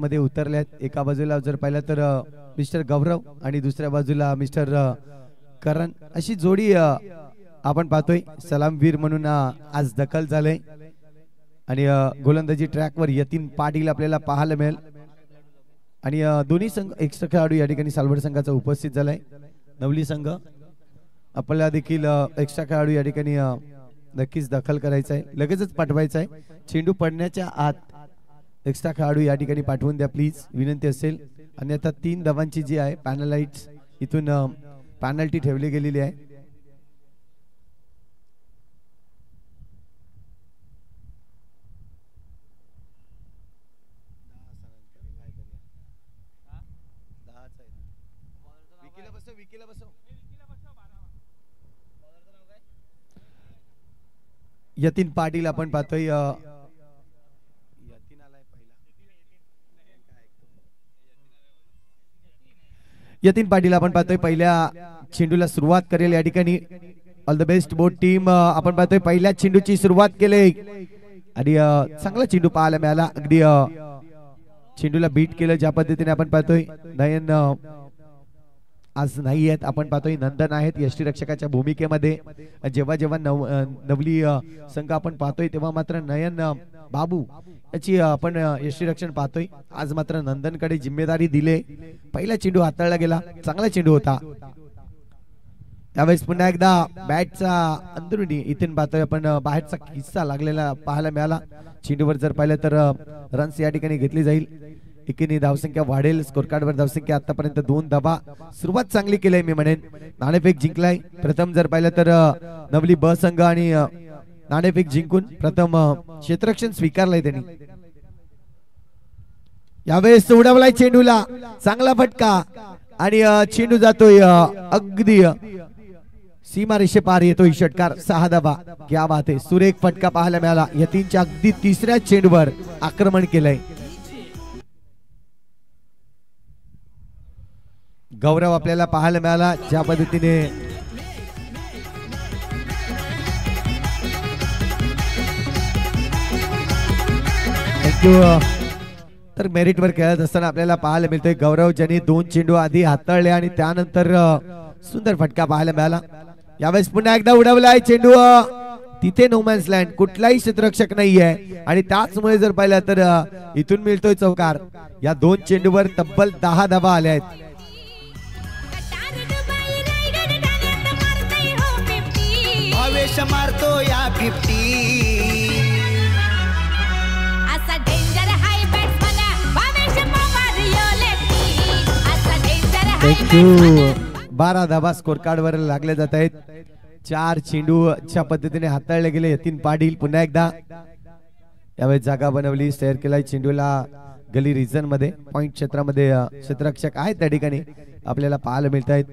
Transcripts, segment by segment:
मध्ये उतरल्यात। एका बाजूला जर पाहिलं तर मिस्टर गौरव आणि दुसऱ्या बाजूला मिस्टर करण अशी जोडी आपण पाहतोय। सलामवीर म्हणून आज दखल झाले आणि गोलंदाजी ट्रॅकवर यतीन पाटील आपल्याला पाहायला मिळेल आणि दोन्ही संघ एक्स्ट्रा खेळाडू या ठिकाणी सालवड संघाचा उपस्थित झालाय। नवली संघ आपल्याला देखील एक्स्ट्रा खेळाडू या ठिकाणी नक्कीच दखल करायचा आहे, लगेचच पाठवायचा आहे। चेंडू पडण्याच्या आत एक्स्ट्रा खेळाडू या ठिकाणी पाठवून द्या प्लीज, विनंती असेल। अन्यथा 3 धावांची जी आहे पॅनलाइट्स इथून पॅनल्टी ठेवली गेलेली आहे। यतीन पाटील आपण पाहतोय यतीन पाटील आपण पाहतोय पहिल्या चेंडूला सुरुवात करेल या ठिकाणी। All the best boat team. आपण पाहतोय पहिल्या चेंडूची सुरुवात केली आणि चांगला चेंडू पाहायला मिळाला। अगदी चेंडूला बीट केलं ज्या पद्धतीने आपण पाहतोय। नयन आज नाही आहेत, आपण पाहतोय नंदन आहेत यष्टीरक्षकाच्या भूमिकेमध्ये। जेव्हा जेव्हा नवली संघ आपण पाहतोय तेव्हा मात्र नयन बाबू याची आपण यष्टीरक्षण पाहतोय। आज मात्र नंदनकडे जिम्मेदारी दिले। पहिला चेंडू हाताळला गेला, चांगला चेंडू होता। त्यावेळेस पुन्हा एकदा बॅटचा अंदरुनी इथून पाहतोय आपण बाहेरचा किस्सा लागलेला पाहायला मिळाला। चेंडूवर जर पाहिलं तर रन्स या ठिकाणी घेतली जाईल। एकीने धावसंख्या वाढेल, स्कोर कार्डवर धावसंख्या आतापर्यंत 2 धावा। सुरुवात चांगली केली मी म्हणेन। नाणेफेक जिंकलाय प्रथम जर पाहिलं तर नवली ब संघ आणि नाणेफेक जिंकून प्रथम क्षेत्ररक्षण स्वीकारलंय त्यांनी। यावेळेस उडवलाय चेंडूला, चांगला फटका आणि चेंडू जातोय अगदी सीमा रेषे पार येतोय षटकार। 6 धावा, क्या बात आहे। सुरेख फटका पाहायला मिळाला। यतीनच्या अगदी तिसऱ्या चेंडूवर आक्रमण केलंय। गौरव आपल्याला पाहायला मिळाला ज्या पद्धतीने थँक्यू। तर मेरिट वर खेळत असताना आपल्याला पाहायला मिळतोय गौरव ज्यांनी 2 चेंडू आधी हाताळले आणि त्यानंतर सुंदर फटका पाहायला मिळाला। यावेळेस पुन्हा एकदा उडवलाय चेंडू, तिथे नो मॅन्स लँड, कुठलाही क्षेत्ररक्षक नाहीये आणि त्याचमुळे जर पाहिलं तर इथून मिळतोय चौकार। या 2 चेंडूवर तब्बल 10 धावा आल्या आहेत। भावेश मारतो या 50 असा डेंजर हाय बॅट्समन भावेश मारियो लेफ्टी असा डेंजर हाय थँक्यू। 12 धावा स्कोर कार्डवर लागले जात आहेत। 4 चेंडूच्या पद्धतीने हाताळले गेले यतीन पाटील। पुन्हा एकदा यावेळेस जागा बनवली, शेअर केलाय चेंडूला गली रिजन मध्ये, पॉइंट क्षेत्रामध्ये क्षेत्ररक्षक आहेत त्या ठिकाणी आपल्याला पाहायला मिळत आहेत।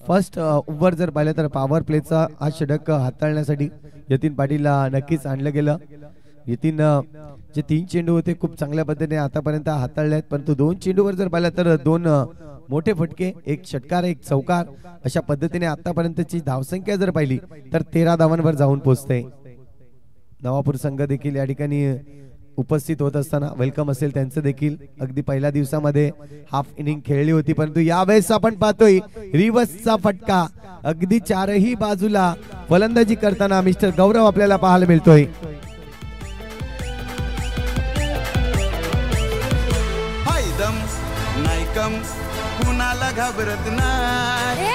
फर्स्ट ओव्हर जर पाहिलं तर पॉवर प्लेचा हा षटक हाताळण्यासाठी यतीन पाटीलला नक्कीच आणलं गेलं। यतीन जे 3 चेंडू होते खूप चांगल्या पद्धतीने आतापर्यंत हाताळले आहेत, परंतु 2 चेंडूवर जर पाहिलं तर 2 मोठे फटके, एक षटकार एक चौकार, अशा पद्धतीने आतापर्यंतची धावसंख्या जर पाहिली तर 13 धावांवर जाऊन पोहोचते। नवापूर संघ देखील या ठिकाणी उपस्थित होत असताना वेलकम असेल त्यांचं देखील। अगदी पहिल्या दिवसामध्ये हाफ इनिंग खेळली होती, परंतु यावेळेस आपण पाहतोय रिव्हर्सचा फटका अगदी 4ही बाजूला फलंदाजी करताना मिस्टर गौरव आपल्याला पाहायला मिळतोय। हायदम नायकम कुणाला घाबरत नाही,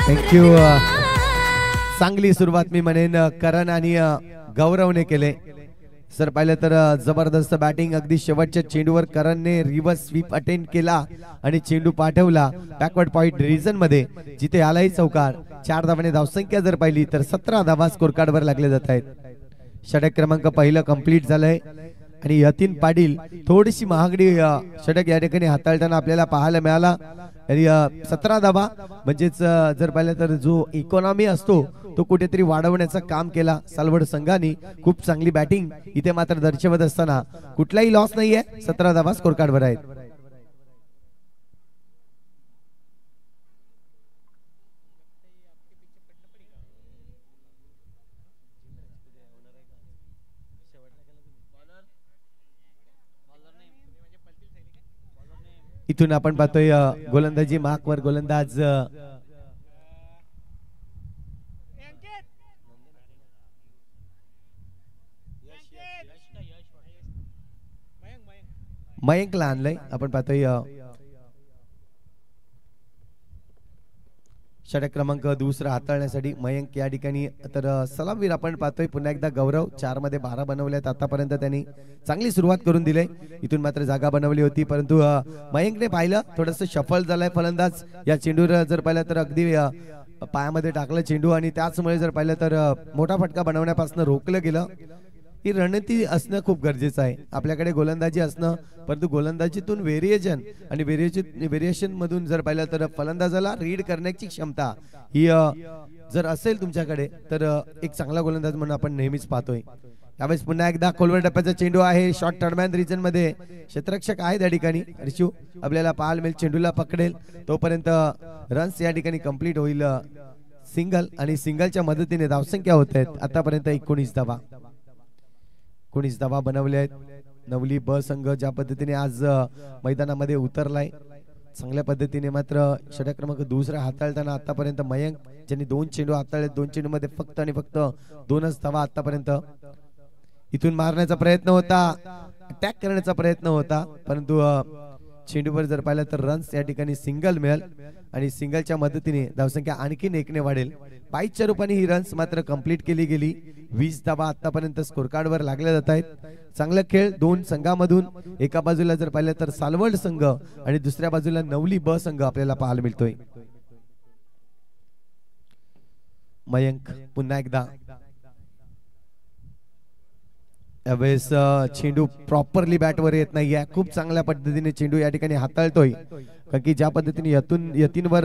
थँक्यू। चांगली सुरुवात मी म्हणेन करण आणि गौरवने केले। सर पाहिलं तर जबरदस्त बॅटिंग। अगदी शेवटच्या चेंडूवर करणने रिव्हर्स स्वीप अटेंड केला आणि चेंडू पाठवला बॅकवर्ड पॉइंट रिजन मध्ये, जिथे आलाही चौकार। 4 धावाने धावसंख्या जर पाहिली तर 17 धावा स्कोर कार्डवर लागले जात आहेत। षटक क्रमांक पहिलं कंप्लीट झालंय आणि यतीन पाटील थोडीशी महागडी षटक या ठिकाणी हाताळताना आपल्याला पाहायला मिळाला। आणि 17 धावा म्हणजेच जर पाहिलं तर जो इकॉनॉमी असतो तो कुठेतरी वाढवण्याचं काम केला सालवड संघाने। खूप चांगली बॅटिंग इथे मात्र दर्शवत असताना कुठलाही लॉस नाहीये। 17 धावा स्कोर कार्डवर आहेत। इथून आपण पाहतोय गोलंदाजी मार्कवर गोलंदाज मयंकला आणलंय. आपण पाहतोय षटक क्रमांक दुसरा हाताळण्यासाठी मयंक या ठिकाणी. तर सलामवीर आपण पाहतोय पुन्हा एकदा गौरव 4 मध्ये 12 बनवल्यात आतापर्यंत. त्यांनी चांगली सुरुवात करून दिली. इथून मात्र जागा बनवली होती परंतु मयंकने पाहिलं थोडंसं शफल झालाय फलंदाज. या चेंडूवर जर पाहिलं तर अगदी पायामध्ये टाकलं चेंडू आणि त्याचमुळे जर पाहिलं तर मोठा फटका बनवण्यापासून रोखलं गेलं. ही रणनीती असणं खूप गरजेचं आहे. आपल्याकडे गोलंदाजी असणं परंतु गोलंदाजीतून व्हेरिएशन आणि व्हेरिएशन मधून जर पाहिलं तर फलंदाजाला रीड करण्याची क्षमता ही जर असेल तुमच्याकडे तर एक चांगला गोलंदाज म्हणून आपण नेहमीच पाहतोय. यावेळेस पुन्हा एकदा खोलवर टप्प्याचा चेंडू आहे. शॉर्ट टर्मॅन रिजन मध्ये क्षेत्ररक्षक आहे त्या ठिकाणी. रिशू आपल्याला पाहायला मिळेल चेंडूला पकडेल तोपर्यंत रन्स या ठिकाणी कंप्लीट होईल. सिंगल आणि सिंगलच्या मदतीने धावसंख्या होत आहेत आतापर्यंत 19 धावा. 19 धावा बनवल्या आहेत. नवली ब संघ ज्या पद्धतीने आज मैदानामध्ये उतरलाय चांगल्या पद्धतीने. मात्र षटक क्रमांक दुसरा हाताळताना आतापर्यंत मयंक ज्यांनी 2 चेंडू हाताळले 2 चेंडू मध्ये फक्त आणि फक्त 2च धावा आतापर्यंत. इथून मारण्याचा प्रयत्न होता अटॅक करण्याचा प्रयत्न होता परंतु चेंडूवर जर पाहिलं तर रन्स या ठिकाणी सिंगल मिळेल आणि सिंगलच्या मदतीने धावसंख्या आणखीन 1ने वाढेल. 22च्या रूपाने ही रन्स मात्र कंप्लीट केली गेली. 20 धावा आतापर्यंत स्कोर कार्ड वर लागल्या जात आहेत. चांगला खेळ दोन संघामधून. एका बाजूला जर पाहिलं तर सालवड संघ आणि दुसऱ्या बाजूला नवली ब संघ आपल्याला पाहायला मिळतोय. मयंक पुन्हा एकदा. यावेळेस चेंडू प्रॉपरली बॅटवर येत नाहीये. खूप चांगल्या पद्धतीने चेंडू या ठिकाणी हाताळतोय कारण की ज्या पद्धतीने यतीनवर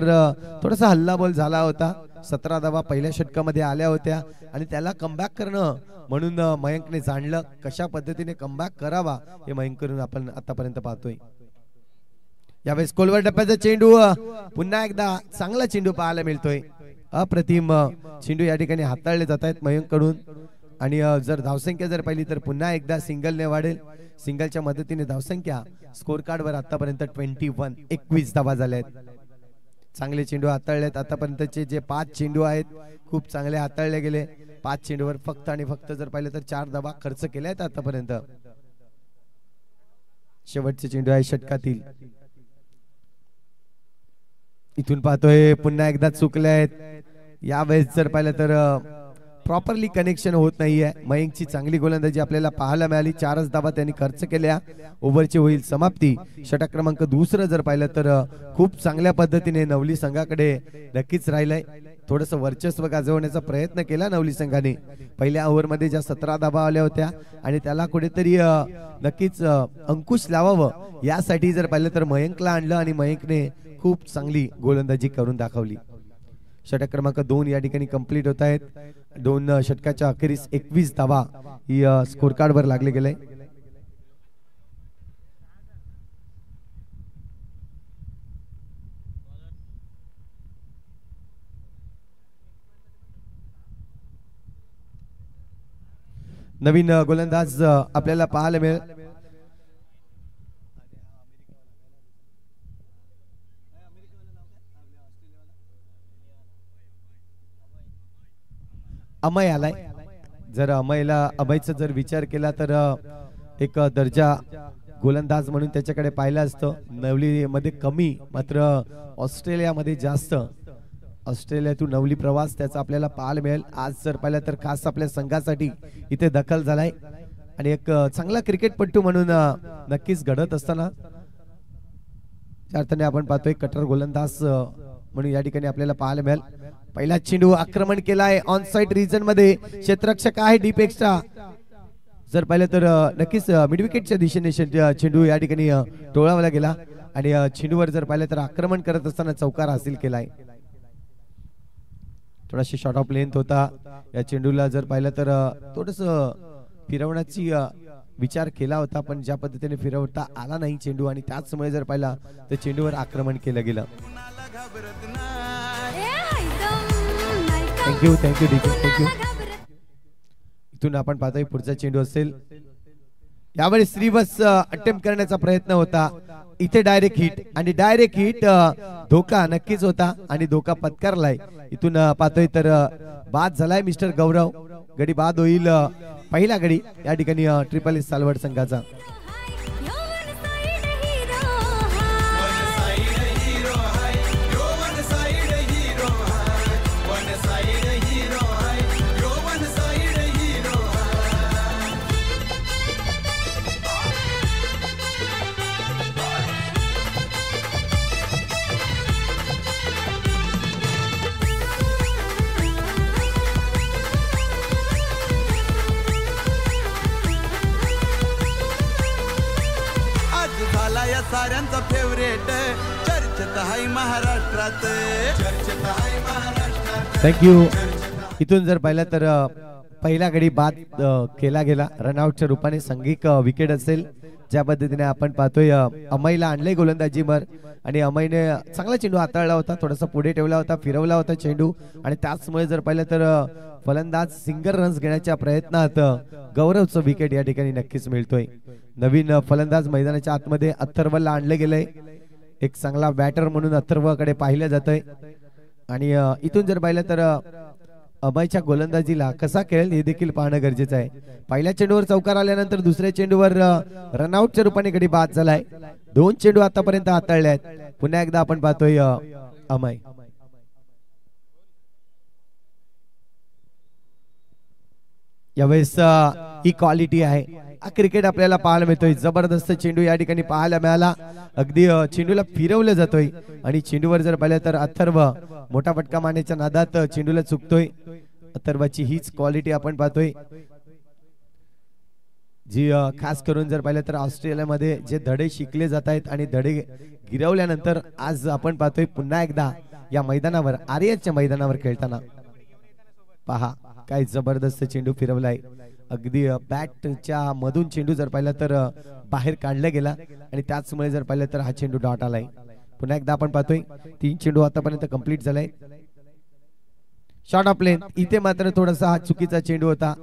थोडासा हल्ला बॉल झाला होता. 17 धावा पहिल्या षटकामध्ये आल्या होत्या आणि त्याला कमबॅक करणं म्हणून मयंकने जाणलं कशा पद्धतीने कमबॅक करावा हे मयंक करून आपण आतापर्यंत पाहतोय. यावेळेस खोलवर टप्प्याचा चेंडू पुन्हा एकदा चांगला चेंडू पाहायला मिळतोय. अप्रतिम चेंडू या ठिकाणी हाताळले जात आहेत मयंक कडून आणि जर धावसंख्या जर पाहिली तर पुन्हा एकदा सिंगलने वाढेल. सिंगलच्या मदतीने धावसंख्या स्कोर कार्ड वर आतापर्यंत 21 धावा झाल्या आहेत. चांगले चेंडू हाताळलेत आतापर्यंतचे जे 5 चेंडू आहेत खूप चांगले हाताळले गेले. 5 चेंडूवर फक्त आणि फक्त जर पाहिलं तर 4 धावा खर्च केल्या आहेत आतापर्यंत. शेवटचे चेंडू आहे षटकातील. इथून पाहतोय पुन्हा एकदा चुकले आहेत. यावेळेस जर पाहिलं तर प्रॉपरली कनेक्शन होत नाहीये. मयंकची चांगली गोलंदाजी आपल्याला पाहायला मिळाली. 4च धावा त्यांनी खर्च केल्या. ओव्हरची होईल समाप्ती. षटक क्रमांक दुसरं जर पाहिलं तर खूप चांगल्या पद्धतीने नवली संघाकडे नक्कीच राहिलंय. थोडंसं वर्चस्व गाजवण्याचा प्रयत्न केला नवली संघाने. पहिल्या ओव्हरमध्ये ज्या 17 धावा आल्या होत्या आणि त्याला कुठेतरी नक्कीच अंकुश लावावं यासाठी जर पाहिलं तर मयंकला आणलं आणि मयंकने खूप चांगली गोलंदाजी करून दाखवली. षटक क्रमांक 2 या ठिकाणी कंप्लीट होत आहेत. 2 षटकाच्या अखेरीस 21 धावा ही स्कोर कार्ड वर लागले गेले. नवीन गोलंदाज आपल्याला पाहायला मिळेल. अमय आलाय. जर अमयचा जर विचार केला तर एक दर्जा गोलंदाज म्हणून त्याच्याकडे पाहिलं असतं. नवली मध्ये कमी मात्र ऑस्ट्रेलियामध्ये जास्त. ऑस्ट्रेलियातून नवली प्रवास त्याचा आपल्याला पाहायला मिळेल. आज जर पाहिलं तर खास आपल्या संघासाठी इथे दखल झालाय आणि एक चांगला क्रिकेटपटू म्हणून नक्कीच घडत असताना अर्थाने आपण पाहतोय कट्टर गोलंदाज म्हणून या ठिकाणी आपल्याला पाहायला मिळेल. पहिला चेंडू आक्रमण केलाय ऑन साइड रिजन मध्ये. क्षेत्ररक्षक आहे डीप एक्स्ट्रा. जर पाहिलं तर नक्कीच मिड विकेटच्या दिशेने चेंडू या ठिकाणी टोळावला गेला आणि चेंडूवर जर पाहिलं तर आक्रमण करत असताना चौकार हासिल केलाय. थोडाशी शॉर्ट ऑफ लेंथ होता या चेंडूला. जर पाहिलं तर थोडस फिरवण्याची विचार केला होता पण ज्या पद्धतीने फिरवता आला नाही चेंडू आणि त्याचमुळे जर पाहिला तर चेंडूवर आक्रमण केलं गेलं. Thank you thank you. इथून आपण पाहतोय पुढचा चेंडू असेल. यावेळी श्रीवत्स अटेम्प्ट करण्याचा प्रयत्न होता. इथे डायरेक्ट हिट आणि डायरेक्ट हिट धोका नक्कीच होता आणि धोका पत्कारलाय. इथून पाहतोय तर बाद झालाय मिस्टर गौरव. गडी बाद होईल पहिला गडी या ठिकाणी ट्रिपल एस सालवड संघाचा. साऱ्यांचा फेवरेट चर्चेत आहे महाराष्ट्रात. थँक्यू. इथून जर पाहिलं तर पहिला गडी बाद केला गेला रनआउटच्या रूपाने. संघिक विकेट असेल ज्या पद्धतीने आपण पाहतोय. अमयला आणले गोलंदाजीवर आणि अमयने चांगला चेंडू हाताळला होता, थोडासा पुढे ठेवला होता, फिरवला होता चेंडू आणि त्याचमुळे जर पाहिलं तर फलंदाज सिंगल रन्स घेण्याच्या प्रयत्नात गौरवचं विकेट या ठिकाणी नक्कीच मिळतोय. नवीन फलंदाज मैदानाच्या आतमध्ये अथर्वला आणले गेले. एक चांगला बॅटर म्हणून अथर्वकडे पाहिलं जातंय आणि इथून जर पाहिलं तर अमयच्या गोलंदाजीला कसा खेळेल हे देखील पाहणं गरजेचं आहे. पहिल्या चेंडूवर चौकार आल्यानंतर दुसऱ्या चेंडूवर रनआउटच्या रूपाने गडी बाद झालाय. 2 चेंडू आतापर्यंत हाताळले आहेत. पुन्हा एकदा आपण पाहतोय अमय. यावेळेस ही क्वालिटी आहे. हा क्रिकेट आपल्याला पाहायला मिळतोय. जबरदस्त चेंडू या ठिकाणी पाहायला मिळाला. अगदी चेंडूला फिरवलं जातोय आणि चेंडूवर जर पाहिलं तर अथर्व मोठा फटका मारण्याच्या नादात चेंडूला चुकतोय. अथर्वाची हीच क्वालिटी आपण पाहतोय जी खास करून जर पाहिलं तर ऑस्ट्रेलियामध्ये जे धडे शिकले जात आहेत आणि धडे गिरवल्यानंतर आज आपण पाहतोय पुन्हा एकदा या मैदानावर आर्यच्या मैदानावर खेळताना. पहा काय जबरदस्त चेंडू फिरवलाय. अगदी बॅटच्या मधून चेंडू जर पाहिला तर बाहेर काढला गेला आणि त्याचमुळे जर पाहिलं तर हा चेंडू डॉट आलाय. पुन्हा एकदा आपण पाहतोय 3 चेंडू आतापर्यंत कंप्लीट झालाय. शॉर्ट ऑफ लेंथ इथे मात्र थोडासा हा चुकीचा चेंडू होता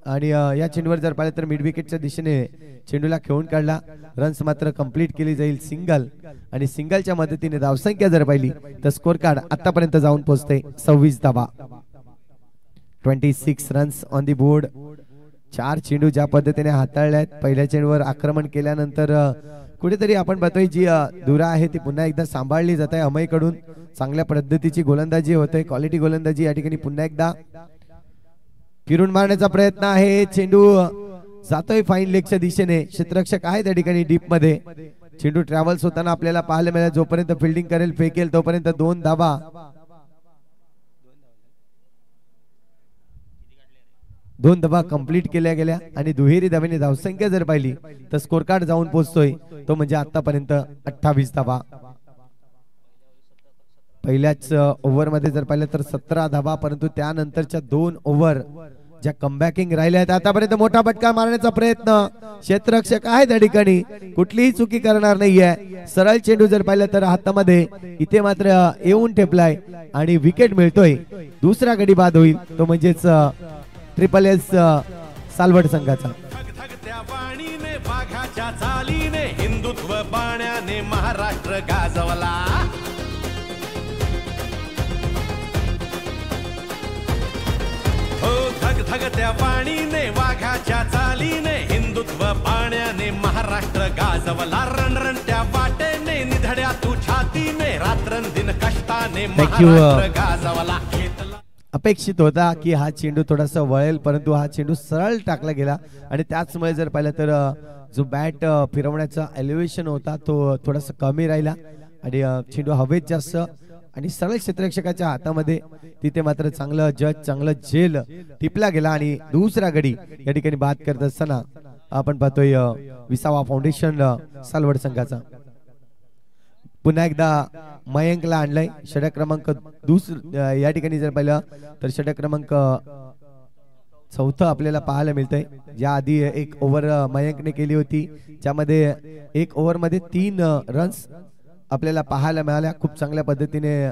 आणि या चेंडूवर जर पाहिलं तर मिड विकेटच्या दिशेने चेंडूला खेळून काढला. रन्स मात्र कंप्लीट केली जाईल सिंगल आणि सिंगलच्या मदतीने धावसंख्या जर पाहिली तर स्कोर कार्ड आतापर्यंत जाऊन पोहोचते 26 धावा. 26 रन्स ऑन दी बोर्ड. 4 चेंडू ज्या पद्धतीने हाताळल्यात. पहिल्या चेंडूवर आक्रमण केल्यानंतर कुठेतरी आपण पाहतोय जी दुरा आहे ती पुन्हा एकदा सांभाळली जात आहे अमयकडून. चांगल्या पद्धतीची गोलंदाजी होते, क्वालिटी गोलंदाजी या ठिकाणी पुन्हा एकदा फिरून मारण्याचा प्रयत्न आहे. चेंडू जातोय फाईन लेगच्या दिशेने. क्षेत्ररक्षक आहे त्या ठिकाणी डीप मध्ये. चेंडू ट्रॅव्हल्स होताना आपल्याला पाहायला मिळेल. जोपर्यंत फिल्डिंग करेल फेकेल तोपर्यंत 2 धावा. 2 धावा कंप्लीट केल्या गेल्या आणि दुहेरी धावेने धावसंख्या जर पाहिली तर स्कोर कार्ड जाऊन पोहोचतोय तो म्हणजे आतापर्यंत 28 धावा. पहिल्याच ओव्हर मध्ये जर पाहिलं तर 17 धावा, परंतु त्यानंतरच्या 2 ओव्हर ज्या कमबॅकिंग राहिल्या आहेत. आतापर्यंत मोठा फटका मारण्याचा प्रयत्न. क्षेत्ररक्षक आहे त्या ठिकाणी, कुठलीही चुकी करणार नाहीये. सरळ चेंडू जर पाहिलं तर हातामध्ये इथे मात्र येऊन ठेपलाय आणि विकेट मिळतोय. दुसरा गडी बाद होईल तो म्हणजेच ट्रिपल एस सालवड संघाचा. वाघाच्या चालीने हिंदुत्व बाण्याने महाराष्ट्र गाजवला. हो धगधगत्या पाणीने वाघाच्या चालीने हिंदुत्व बाण्याने महाराष्ट्र गाजवला. रणरणत्या वाटेने निधड्या तू छातीने रात्रंदिन कष्टाने महाराष्ट्र गाजवला. अपेक्षित होता की हा चेंडू थोडासा वळेल, परंतु हा चेंडू सरळ टाकला गेला आणि त्याचमुळे जर पाहिलं तर जो बॅट फिरवण्याचा एलिव्हेशन होता तो थोडासा कमी राहिला आणि चेंडू हवेत जास्त आणि सरळ क्षेत्ररक्षकाच्या हातामध्ये. तिथे मात्र चांगलं जज चांगलं झेल टिपला गेला आणि दुसरा गडी या ठिकाणी बाद करत असताना आपण पाहतोय विसावा फाउंडेशन सालवड संघाचा. पुन्हा एकदा मयंकला आणलंय. षटक क्रमांक या ठिकाणी जर पाहिलं तर षटक क्रमांक 4 आपल्याला पाहायला मिळतंय. या आधी 1 ओव्हर मयंकने केली होती, ज्यामध्ये 1 ओव्हर मध्ये 3 रन्स आपल्याला पाहायला मिळाल्या. खूप चांगल्या पद्धतीने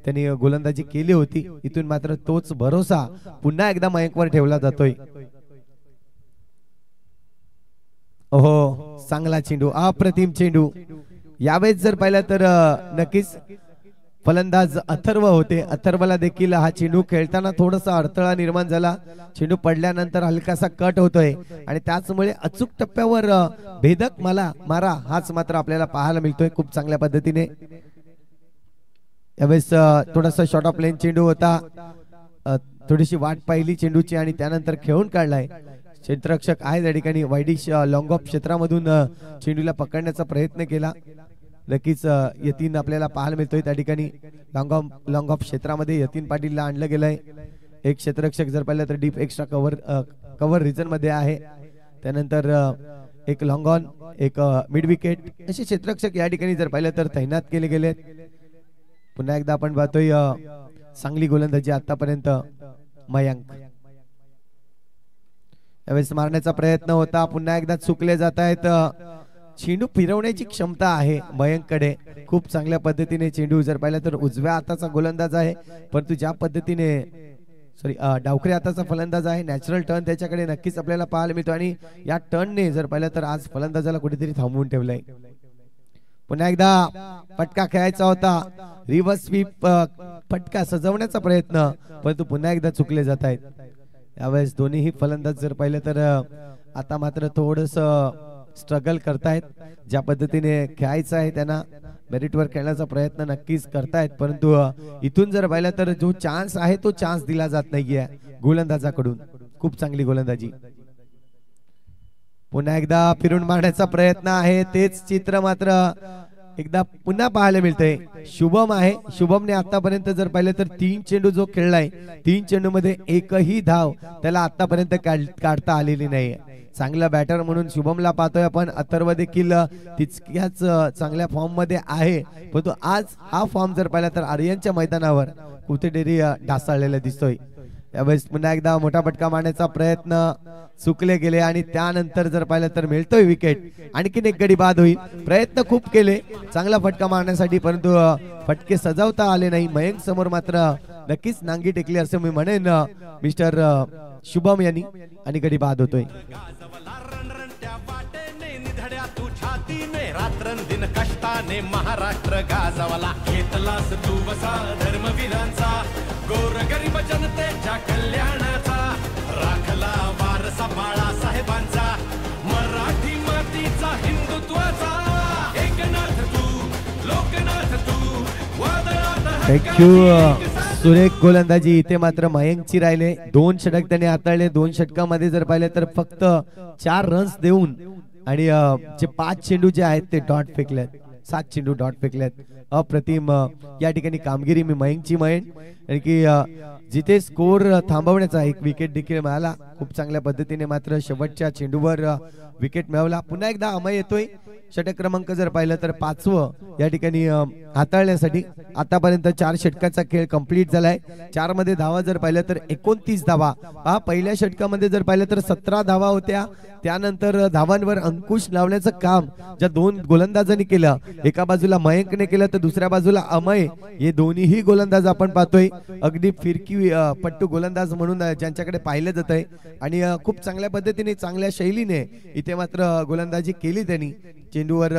त्यांनी गोलंदाजी केली होती. इथून मात्र तोच भरोसा पुन्हा एकदा मयंकवर ठेवला जातोय. ओहो चांगला चेंडू, अप्रतिम चेंडू. यावेळेस जर पाहिलं तर नक्कीच फलंदाज अथर्व होते. अथर्वला देखील हा चेंडू खेळताना थोडासा अडथळा निर्माण झाला. चेंडू पडल्यानंतर हलकासा कट होतोय आणि त्याचमुळे अचूक टप्प्यावर भेदक मारा हाच मात्र आपल्याला पाहायला मिळतोय खूप चांगल्या पद्धतीने. यावेळेस थोडासा शॉर्ट ऑफ लेन चेंडू होता. थोडीशी वाट पाहिली चेंडूची आणि त्यानंतर खेळून काढलाय. क्षेत्ररक्षक आहे त्या ठिकाणी वायडिश लॉंग ऑफ क्षेत्रामधून चेंडूला पकडण्याचा प्रयत्न केला. नक्कीच यतीन आपल्याला पाहायला मिळतोय त्या ठिकाणी. लॉंग ऑफ क्षेत्रामध्ये यतीन पाटीलला आणलं गेलंय. एक क्षेत्ररक्षक जर पाहिलं तर डीप एक्स्ट्रा कव्हर रिजन मध्ये आहे. त्यानंतर एक लॉंग ऑन, एक मिड विकेट असे क्षेत्ररक्षक या ठिकाणी जर पाहिलं तर तैनात केले गेले. पुन्हा एकदा आपण पाहतोय चांगली गोलंदाजी आतापर्यंत मयांक. यावेळेस मारण्याचा प्रयत्न होता, पुन्हा एकदा चुकले जात आहेत. चेंडू फिरवण्याची क्षमता आहे मयंककडे. खूप चांगल्या पद्धतीने चेंडू जर पाहिला तर उजव्या हाताचा गोलंदाज आहे, परंतु ज्या पद्धतीने डावखऱ्या हाताचा फलंदाज आहे. नॅचरल टर्न त्याच्याकडे नक्कीच आपल्याला पाहायला मिळतो आणि या टर्नने जर पाहिलं तर आज फलंदाजाला कुठेतरी थांबवून ठेवलंय. पुन्हा एकदा फटका खेळायचा होता. रिव्हर्स स्वीप फटका सजवण्याचा प्रयत्न, परंतु पुन्हा एकदा चुकले जात आहेत. यावेळेस दोन्हीही फलंदाज जर पाहिलं तर आता मात्र थोडस स्ट्रगल करतायत. ज्या पद्धतीने खेळायचं आहे त्यांना मेरिटवर खेळण्याचा प्रयत्न नक्कीच करतायत, परंतु इथून जर पाहिलं तर जो चान्स आहे तो चान्स दिला जात नाहीये गोलंदाजाकडून. खूप चांगली गोलंदाजी. पुन्हा एकदा फिरून मारण्याचा प्रयत्न आहे. तेच चित्र मात्र एकदा पुन्हा पाहायला मिळतंय. शुभम आहे. शुभमने आतापर्यंत जर पाहिलं तर 3 चेंडू जो खेळलाय, 3 चेंडू मध्ये एकही धाव त्याला आतापर्यंत काढता आलेली नाही. चांगला बॅटर म्हणून शुभमला पाहतोय आपण. अथर्व देखील तितक्याच चांगल्या फॉर्म मध्ये आहे, परंतु आज हा फॉर्म जर पाहिला तर आर्यनच्या मैदानावर कुठेतरी ढासळलेला दिसतोय. यावेळेस पुन्हा एकदा मोठा फटका मारण्याचा प्रयत्न चुकले गेले आणि त्यानंतर जर पाहिलं तर मिळतोय विकेट. आणखीन एक गडी बाद होईल. प्रयत्न खूप केले चांगला फटका मारण्यासाठी, परंतु फटके सजवता आले नाही. मयंक समोर मात्र नक्कीच नांगी टेकली असं मी म्हणेन मिस्टर शुभम यांनी, आणि गडी बाद होतोय. रात्रंदिन कष्टाने महाराष्ट्र गाजवला. घेतलास तू वसा धर्मवीरांचा, गोरगरीब जनतेच्या कल्याणाचा. राखला वारसा बाळा साहेबांचा, मराठी मातीचा हिंदुत्वाचा. एकनाथ तू, लोकनाथ तू, वादळात. थँक्यू. सुरेख गोलंदाजी इथे मात्र मयंकची राहिले. 2 षटक त्याने हाताळले. 2 षटकामध्ये जर पाहिले तर फक्त 4 रन्स देऊन आणि जे 5 चेंडू जे आहेत ते डॉट फेकलेत. 7 चेंडू डॉट फेकलेत. अप्रतिम या ठिकाणी कामगिरी मी मयंकची म्हणेन. कारण की जिथे स्कोर थांबवण्याचा एक विकेट देखील मिळाला. खूप चांगल्या पद्धतीने मात्र शेवटच्या चेंडूवर विकेट मिळवला. पुन्हा एकदा अमय येतोय. षटक क्रमांक जर पाहिलं तर 5वं या ठिकाणी हाताळण्यासाठी. आतापर्यंत 4 षटकाचा खेळ कंप्लीट झालाय. 4 मध्ये धावा जर पाहिलं तर 29 धावा. पहिल्या षटकामध्ये जर पाहिलं तर 17 धावा होत्या. त्यानंतर धावांवर अंकुश लावण्याचं काम ज्या 2 गोलंदाजांनी केलं, एका बाजूला मयंकने केलं तर दुसऱ्या बाजूला अमय. हे दोन्हीही गोलंदाज आपण पाहतोय अगदी फिरकी पट्टू गोलंदाज म्हणून ज्यांच्याकडे पाहिलं जात आहे आणि खूप चांगल्या पद्धतीने चांगल्या शैलीने इथे मात्र गोलंदाजी केली त्यांनी. चेंडूवर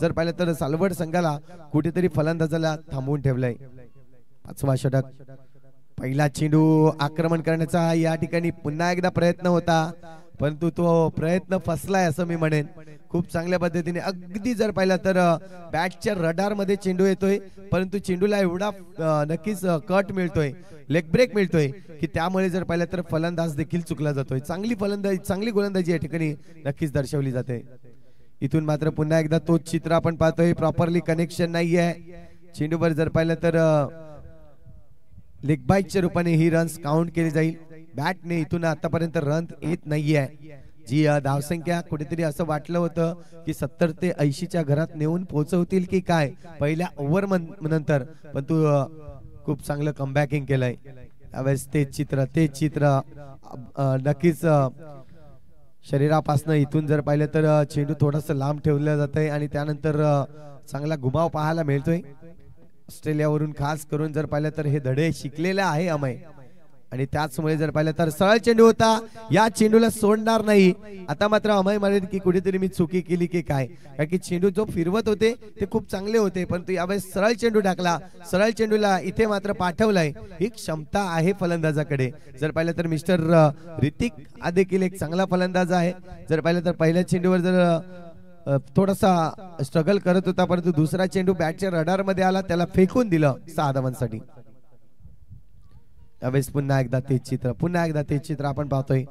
जर पाहिलं तर सालवड संघाला कुठेतरी फलंदाजाला थांबवून ठेवलंय. 5वा षटक. पहिला चेंडू आक्रमण करण्याचा या ठिकाणी पुन्हा एकदा प्रयत्न होता, परंतु तो प्रयत्न फसलाय असं मी म्हणेन. खूप चांगल्या पद्धतीने अगदी जर पाहिलं तर बॅटच्या रडार मध्ये चेंडू येतोय, परंतु चेंडूला एवढा नक्कीच कट मिळतोय, लेग ब्रेक मिळतोय की त्यामुळे जर पाहिलं तर फलंदाज देखील चुकला जातोय. चांगली गोलंदाजी या ठिकाणी नक्कीच दर्शवली जाते. इथून मात्र पुन्हा एकदा तोच चित्र आपण पाहतोय. प्रॉपरली कनेक्शन नाहीये. चेंडूवर जर पाहिलं तर लेग बाईटच्या रूपाने ही रन्स काउंट केली जाईल. बॅटने इथून आतापर्यंत रन येत नाहीये. जी धावसंख्या कुठेतरी असं वाटलं होतं की 70 ते 80च्या घरात नेऊन पोहोचवतील की काय पहिल्या ओव्हर नंतर, पण तू खूप चांगलं कमबॅकिंग केलंय. त्यावेळेस तेच चित्र नक्कीच शरीरापासून इथून जर पाहिलं तर चेंडू थोडस लांब ठेवलं जात आहे आणि त्यानंतर चांगला घुमाव पाहायला मिळतोय. ऑस्ट्रेलियावरून खास करून जर पाहिलं तर हे धडे शिकलेले आहे अमय. आणि त्याचमुळे जर पाहिलं तर सरळ चेंडू होता, या चेंडूला सोडणार नाही. आता मात्र अमय म्हणेल की कुठेतरी मी चुकी केली की काय, कारण की चेंडू जो फिरवत होते ते खूप चांगले होते, परंतु यावेळेस सरळ चेंडू टाकला, सरळ चेंडूला इथे मात्र पाठवलाय. ही क्षमता आहे फलंदाजाकडे. जर पाहिलं तर मिस्टर ऋतिक हा देखील एक चांगला फलंदाज आहे. जर पाहिलं तर पहिल्या चेंडूवर जर थोडासा स्ट्रगल करत होता, परंतु दुसरा चेंडू बॅटच्या रडार मध्ये आला, त्याला फेकून दिलं 6 धावांसाठी. यावेळेस पुन्हा एकदा तेच चित्र आपण पाहतोय.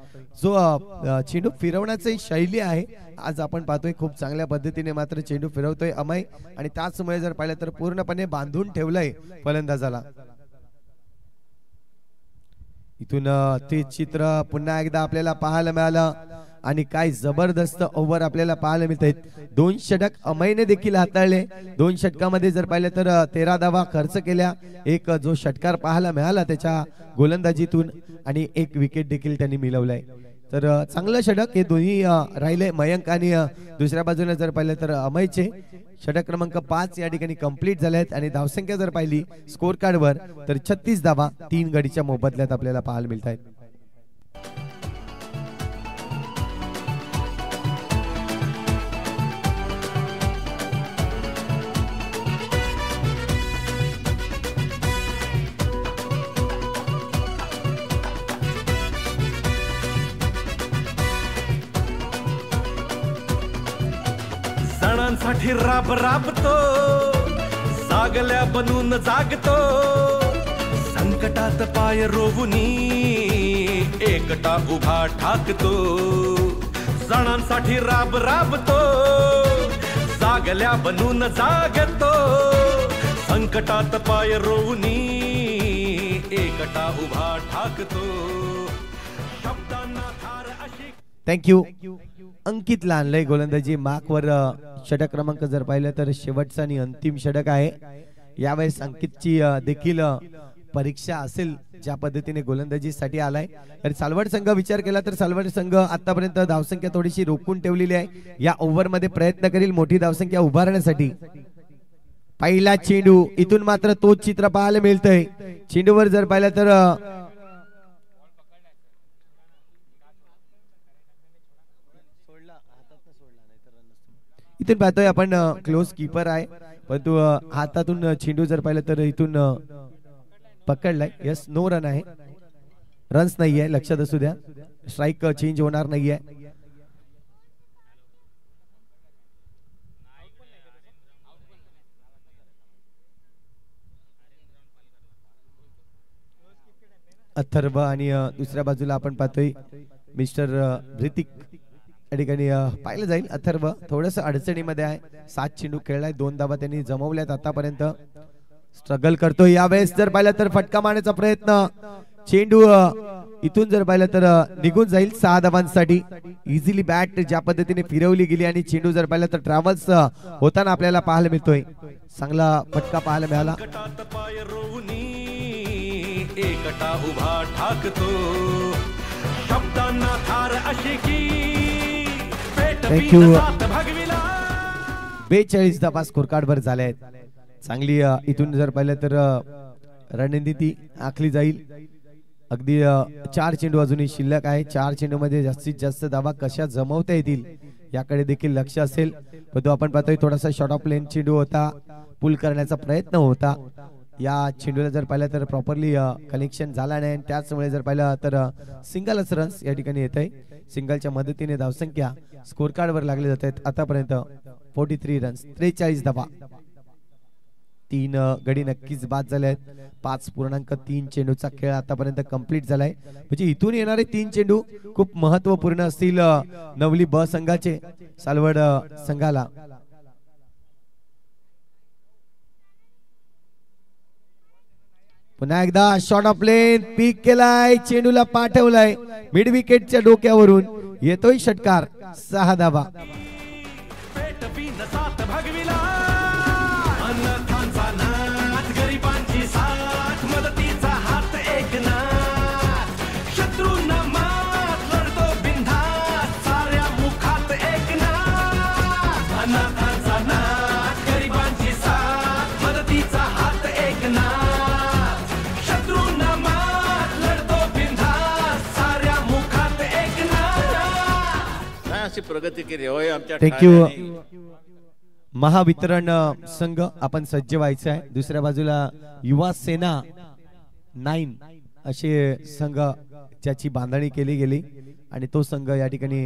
जो चेंडू फिरवण्याची शैली आहे आज आपण पाहतोय, खूप चांगल्या पद्धतीने मात्र चेंडू फिरवतोय अमय, आणि त्याचमुळे जर पाहिलं तर पूर्णपणे बांधून ठेवलंय फलंदाजाला. इथून ते चित्र पुन्हा एकदा आपल्याला पाहायला मिळालं, आणि काय जबरदस्त ओव्हर आपल्याला पाहायला मिळत आहेत. 2 षटक अमयने देखील हाताळले. 2 षटकामध्ये जर पाहिलं तर 13 धावा खर्च केल्या, एक जो षटकार पाहायला मिळाला त्याच्या गोलंदाजीतून, आणि 1 विकेट देखील त्यांनी मिळवलाय. तर चांगलं षटक हे दोन्ही राहिले, मयंक आणि दुसऱ्या बाजूने जर पाहिलं तर अमयचे. षटक क्रमांक 5 या ठिकाणी कंप्लीट झाले आहेत, आणि धावसंख्या जर पाहिली स्कोर कार्डवर तर 36 धावा 3 गडीच्या मोबदल्यात आपल्याला पाहायला मिळत आहेत. सणांसाठी राब राबतो, जागल्या बनून जागतो, संकटात पाय रोवुनी एकटा उभा ठाकतो. सणांसाठी राब राबतो, जागल्या बनून जागतो, संकटात पाय रोवुनी एकटा उभा ठाकतो. शब्दांना धार अशी. थँक्यू. अंकितला आणलंय गोलंदाजी मार्कवर. षटक क्रमांक जर पाहिलं तर शेवटचा आणि अंतिम षटक आहे. यावेळेस अंकितची देखील परीक्षा असेल, ज्या पद्धतीने गोलंदाजीसाठी आलाय. तर सालवड संघ विचार केला तर सालवड संघ आतापर्यंत धावसंख्या थोडीशी रोखून ठेवलेली आहे. या ओव्हर मध्ये प्रयत्न करील मोठी धावसंख्या उभारण्यासाठी. पहिला चेंडू, इथून मात्र तोच चित्र पाहायला मिळतंय. चेंडूवर जर पाहिलं तर इथून पाहतोय आपण क्लोज कीपर आहे, परंतु हातातून चेंडू जर पाहिलं तर इथून पकडलाय. यस, नो रन आहे, रन्स नाहीये, लक्षात असू द्या. स्ट्राईक चेंज होणार नाहीये. अथर्व आणि दुसऱ्या बाजूला आपण पाहतोय मिस्टर ऋतिक. या ठिकाणी पाहिलं जाईल अथर्व थोडस अडचणीमध्ये आहे. 7 चेंडू खेळलाय, 2 धावा त्यांनी जमवल्यात आतापर्यंत. स्ट्रगल करतोय. यावेळेस जर पाहिलं तर फटका मारण्याचा प्रयत्न, चेंडू इथून जर पाहिलं तर निघून जाईल 6 धावांसाठी. इझिली बॅट ज्या पद्धतीने फिरवली गेली, आणि चेंडू जर पाहिलं तर ट्रॅव्हल्स होताना आपल्याला पाहायला मिळतोय. चांगला फटका पाहायला मिळाला. एकटा उभा ठाकतो, शब्दांना थार अशी की थँक्यू. 42 धावा स्कोर कार्ड वर झाले आहेत. चांगली इथून जर पाहिलं तर रणनीती आखली जाईल. अगदी 4 चेंडू अजूनही शिल्लक आहे. 4 चेंडू मध्ये जास्तीत जास्त धावा कशा जमवता येतील याकडे देखील लक्ष असेल. पण आपण पाहतोय थोडासा शॉर्ट ऑफ प्लेन चेंडू होता, पुल करण्याचा प्रयत्न होता. या चेंडूला जर पाहिलं तर प्रॉपरली कनेक्शन झाला नाही, त्याचमुळे जर पाहिलं तर सिंगलच रन्स या ठिकाणी येत आहे. सिंगलच्या मदतीने धावसंख्या स्कोर कार्ड वर लागले जात आहेत. आतापर्यंत 43 रन्स, 43 धावा. 3 गडी नक्कीच बाद झाले आहेत. 5.3 चेंडूचा खेळ आतापर्यंत कंप्लीट झालाय. म्हणजे इथून येणारे 3 चेंडू खूप महत्वपूर्ण असतील नवली ब संघाचे, सालवड संघाला. पुन्हा एकदा शॉर्ट ऑफ प्लेन पीक केलाय, चेंडूला पाठवलाय मिड विकेटच्या डोक्यावरून. येतोय षटकार, 6 धावा. प्रगती केली होय आमच्या थँक्यू. ठाण्याने. महावितरण संघ आपण सज्ज व्हायचं आहे. दुसऱ्या बाजूला युवा सेना 9 असे संघ ज्याची बांधणी केली गेली आणि तो संघ या ठिकाणी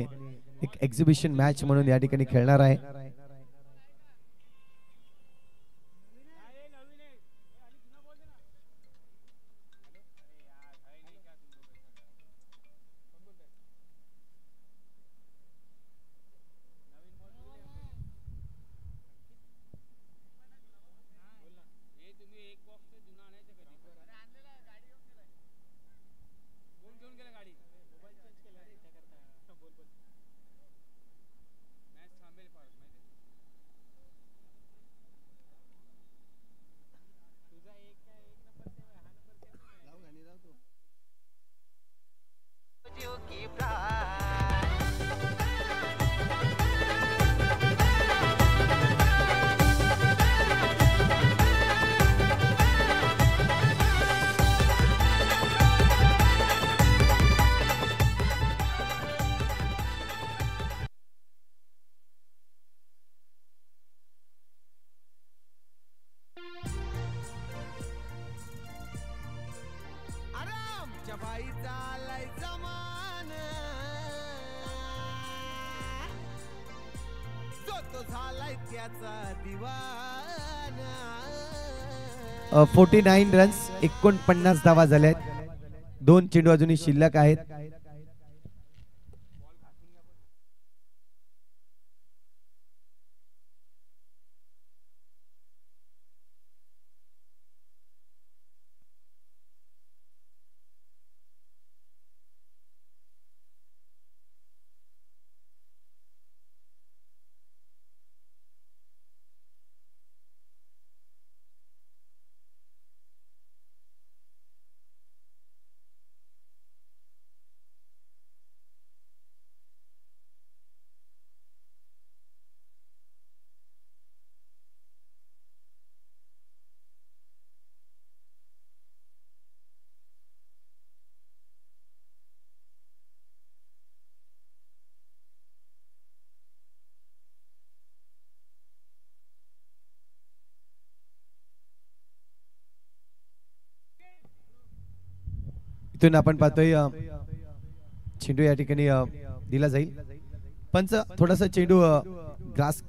एक एक्झिबिशन मॅच म्हणून या ठिकाणी खेळणार आहे. दिवाना 49 रन्स 49 धावा झाल्यात. 2 चेंडू अजूनही शिल्लक आहेत. इथून आपण पाहतोय चेंडू या ठिकाणी दिला जाईल. पंच थोडासा चेंडू ग्रास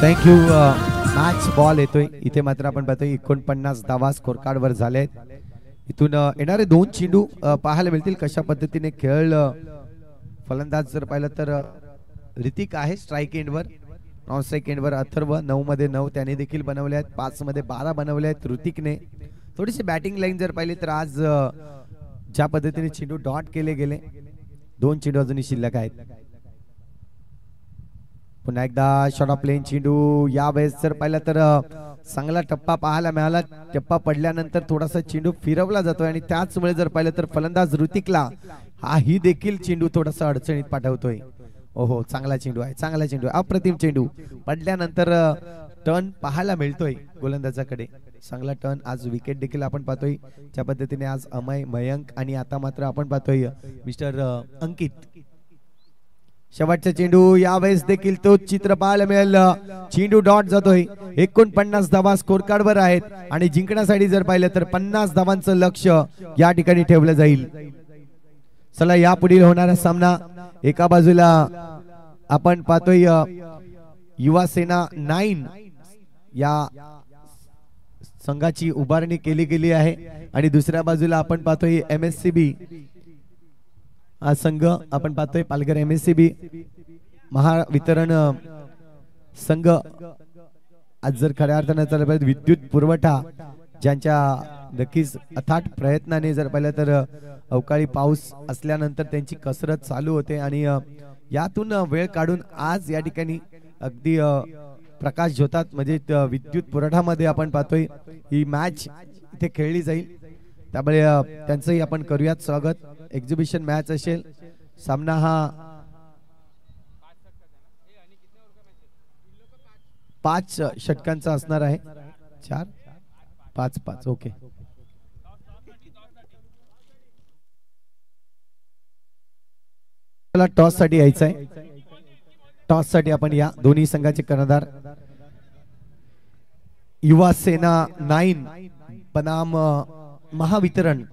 थँक्यू. मॅच बॉल येतोय. इथे मात्र आपण पाहतोय 49 धावा स्कोर कार्ड वर झालेत. इथून येणारे 2 चेंडू पाहायला मिळतील कशा पद्धतीने खेळ. फलंदाज जर पाहिलं तर ऋतिक आहे स्ट्राईक एंडवर. नॉन स्ट्राईक एंडवर अथर्व. 9 मध्ये 9 त्याने देखील बनवले आहेत. 5 मध्ये 12 बनवले आहेत ऋतिकने. थोडीशी बॅटिंग लाईन जर पाहिली तर आज ज्या पद्धतीने चेंडू डॉट केले गेले 2 चेंडू अजूनही शिल्लक आहेत. पुन्हा एकदा शॉट ऑफ प्लेन चेंडू. यावेळेस जर पाहिलं तर चांगला टप्पा पाहायला मिळाला. टप्पा पडल्यानंतर थोडासा चेंडू फिरवला जातोय आणि त्याच वेळी जर पाहिलं तर फलंदाज ऋतिकला हाही देखील चेंडू थोडासा अडचणीत पाठवतोय. ओहो, चांगला चेंडू आहे, चांगला चेंडू, अप्रतिम चेंडू. पडल्यानंतर टर्न पाहायला मिळतोय गोलंदाजाकडे. चांगला टर्न, आज विकेट देखील आपण पाहतोय त्या पद्धतीने. आज अमय, मयंक आणि आता मात्र आपण पाहतोय मिस्टर अंकित. शेवटचा चेंडू, यावेळेस देखील तो चित्र पाहायला मिळेल. चेंडू डॉट जातोय. 49 धावा स्कोर कार्ड वर आहेत आणि जिंकण्यासाठी जर पाहिलं तर 50 धावांचं लक्ष या ठिकाणी ठेवलं जाईल. चला, यापुढील होणारा सामना एका बाजूला आपण पाहतोय युवा सेना 9 या संघाची उभारणी केली गेली आहे आणि दुसऱ्या बाजूला आपण पाहतोय MSCB हा संघ आपण पाहतोय. पालघर MSCB महावितरण संघ आज जर खऱ्या अर्थाने चालू पाहिजे विद्युत पुरवठा ज्यांच्या नक्कीच अथाट प्रयत्नाने जर पाहिलं तर अवकाळी पाऊस असल्यानंतर त्यांची कसरत चालू होते आणि यातून वेळ काढून आज या ठिकाणी अगदी प्रकाश झोतात म्हणजे विद्युत पुरवठामध्ये आपण पाहतोय ही मॅच इथे खेळली जाईल. त्यामुळे त्यांचंही आपण करूयात स्वागत. एक्झिबिशन मॅच असेल. सामना हा 5 षटकांचा असणार आहे. 4 5 5 ओके. टॉस साठी यायचं आहे. टॉस साठी आपण या दोन्ही संघाचे कर्णधार युवा सेना 9 बनाम महावितरण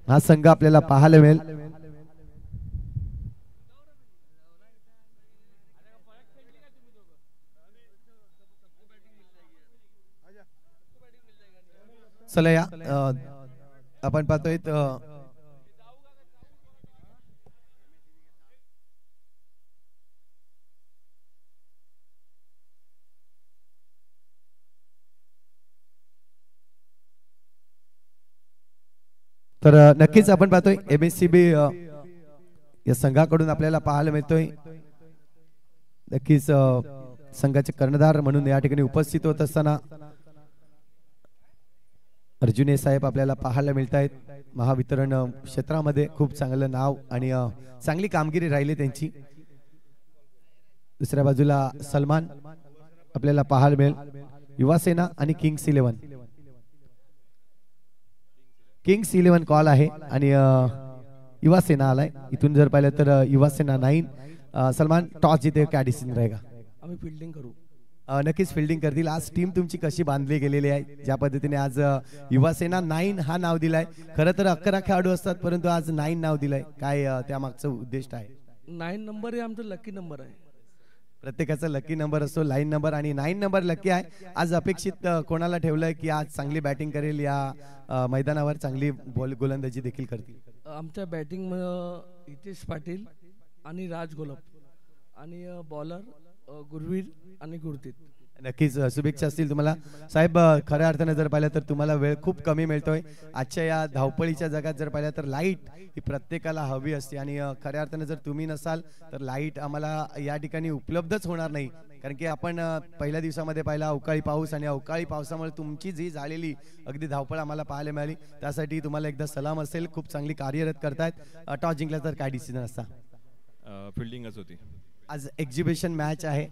हा संघ आपल्याला पाहायला मिळेल. चला या आपण पाहतोय तर नक्कीच आपण पाहतोय MSCB या संघाकडून आपल्याला पाहायला मिळतोय. नक्कीच संघाचे कर्णधार म्हणून या ठिकाणी उपस्थित होत असताना अर्जुने साहेब आपल्याला पाहायला मिळत आहेत. महावितरण क्षेत्रामध्ये खूप चांगलं नाव आणि चांगली कामगिरी राहिली त्यांची. दुसऱ्या बाजूला सलमान आपल्याला पाहायला मिळेल. युवा सेना आणि किंग्स 11 कॉल आहे आणि युवा सेना आलाय. इथून जर पाहिलं तर युवा सेना 9 सलमान टॉस जिथे काय डिसिजन राहीगा? आम्ही फिल्डिंग करू. नक्कीच फिल्डिंग करतील. आज टीम तुमची कशी बांधली गेलेली आहे ज्या पद्धतीने आज युवा सेना 9 हा नाव दिलाय. खरं तर 11 खेळाडू असतात परंतु आज 9 नाव दिलंय. काय त्या मागचं उद्दिष्ट आहे? 9 नंबर हे आमचं लकी नंबर आहे. प्रत्येकाचा लकी नंबर असतो, लाईन नंबर आणि 9 नंबर लकी आहे. आज अपेक्षित कोणाला ठेवलंय की आज चांगली बॅटिंग करेल या मैदानावर, चांगली गोलंदाजी देखील करतील? आमच्या बॅटिंग हितेश पाटील आणि राज गोलप आणि बॉलर गुरवीर आणि गुरतीत. नक्कीच शुभेच्छा असतील तुम्हाला साहेब. खऱ्या अर्थाने जर पाहिलं तर तुम्हाला वेळ खूप कमी मिळतोय. आजच्या या धावपळीच्या जगात जर पाहिलं तर लाईट ही प्रत्येकाला हवी असते आणि खऱ्या अर्थाने जर तुम्ही नसाल तर लाईट आम्हाला या ठिकाणी उपलब्धच होणार नाही. कारण की आपण पहिल्या दिवसामध्ये पाहिला अवकाळी पाऊस आणि अवकाळी पावसामुळे तुमची जी झालेली अगदी धावपळ आम्हाला पाहायला मिळाली. त्यासाठी तुम्हाला एकदा सलाम असेल. खूप चांगली कार्यरत करतायत. टॉस जिंकला तर काय डिसिजन असता? फिल्डिंगच होती. आज एक्झिबिशन मॅच आहे.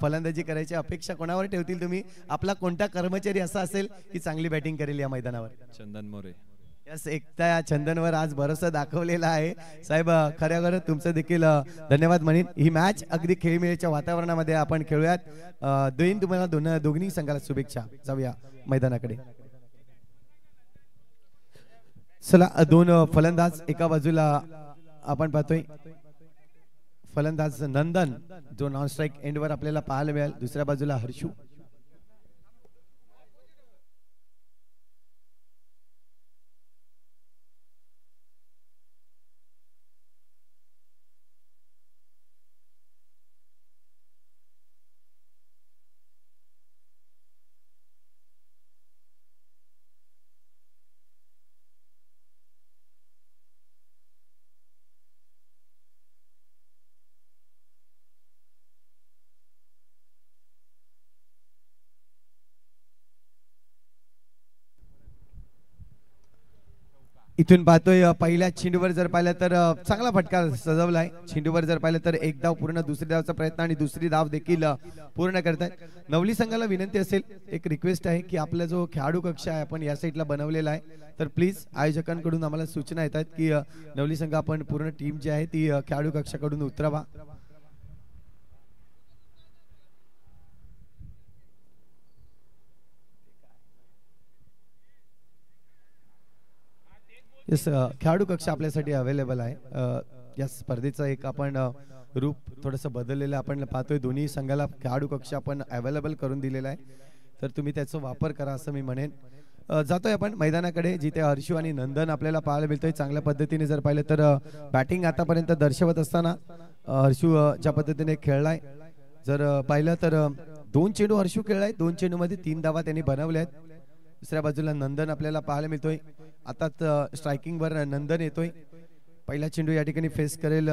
फलंदाजी करायची अपेक्षा कोणावर ठेवतील तुम्ही? आपला कोणता कर्मचारी असा असेल की चांगली बॅटिंग करेल या मैदानावर? चंदन मोरे. यस, एकट्या चंदनवर आज भरोसा दाखवलेला आहे साहेब. खऱ्याखरं तुमचं देखील धन्यवाद म्हणेन. ही मॅच अगदी खेळीमेळीच्या वातावरणामध्ये आपण खेळूयात. देईन तुम्हाला दोन्ही संघाला शुभेच्छा. जाऊया मैदानाकडे. चला, 2 फलंदाज एका बाजूला आपण पाहतोय. फलंदाज नंदन जो नॉन स्ट्राईक एंडवर आपल्याला पाहायला मिळेल. दुसऱ्या बाजूला हर्षू. इथून पाहतोय पहिल्या चेंडूवर जर पाहिलं तर चांगला फटका सजवलाय. चेंडूवर जर पाहिलं तर एक धाव पूर्ण, दुसरी धावचा प्रयत्न आणि दुसरी धाव देखील पूर्ण करतायत. नवली संघाला विनंती असेल, एक रिक्वेस्ट आहे की आपला जो खेळाडू कक्ष आहे आपण या साईडला बनवलेला आहे, तर प्लीज आयोजकांकडून आम्हाला सूचना येतात की नवली संघ आपण पूर्ण टीम जी आहे ती खेळाडू कक्षाकडून उतरावा. येस, खेळाडू कक्ष आपल्यासाठी अवेलेबल आहे. या स्पर्धेचं एक आपण रूप थोडंसं बदललेलं आपण पाहतोय. दोन्ही संघाला खेळाडू कक्ष आपण अवेलेबल करून दिलेला आहे, तर तुम्ही त्याचा वापर करा असं मी म्हणेन. जातोय आपण मैदानाकडे, जिथे हर्षू आणि नंदन आपल्याला पाहायला मिळतोय. चांगल्या पद्धतीने जर पाहिलं तर बॅटिंग आतापर्यंत दर्शवत असताना हर्षू ज्या पद्धतीने खेळलाय, जर पाहिलं तर 2 चेंडू हर्षू खेळलाय, 2 चेंडूमध्ये 3 धावा त्यांनी बनवल्या आहेत. दुसऱ्या बाजूला नंदन आपल्याला पाहायला मिळतोय. आताच स्ट्रायकिंग वर नंदन येतोय. पहिला चेंडू या ठिकाणी फेस करेल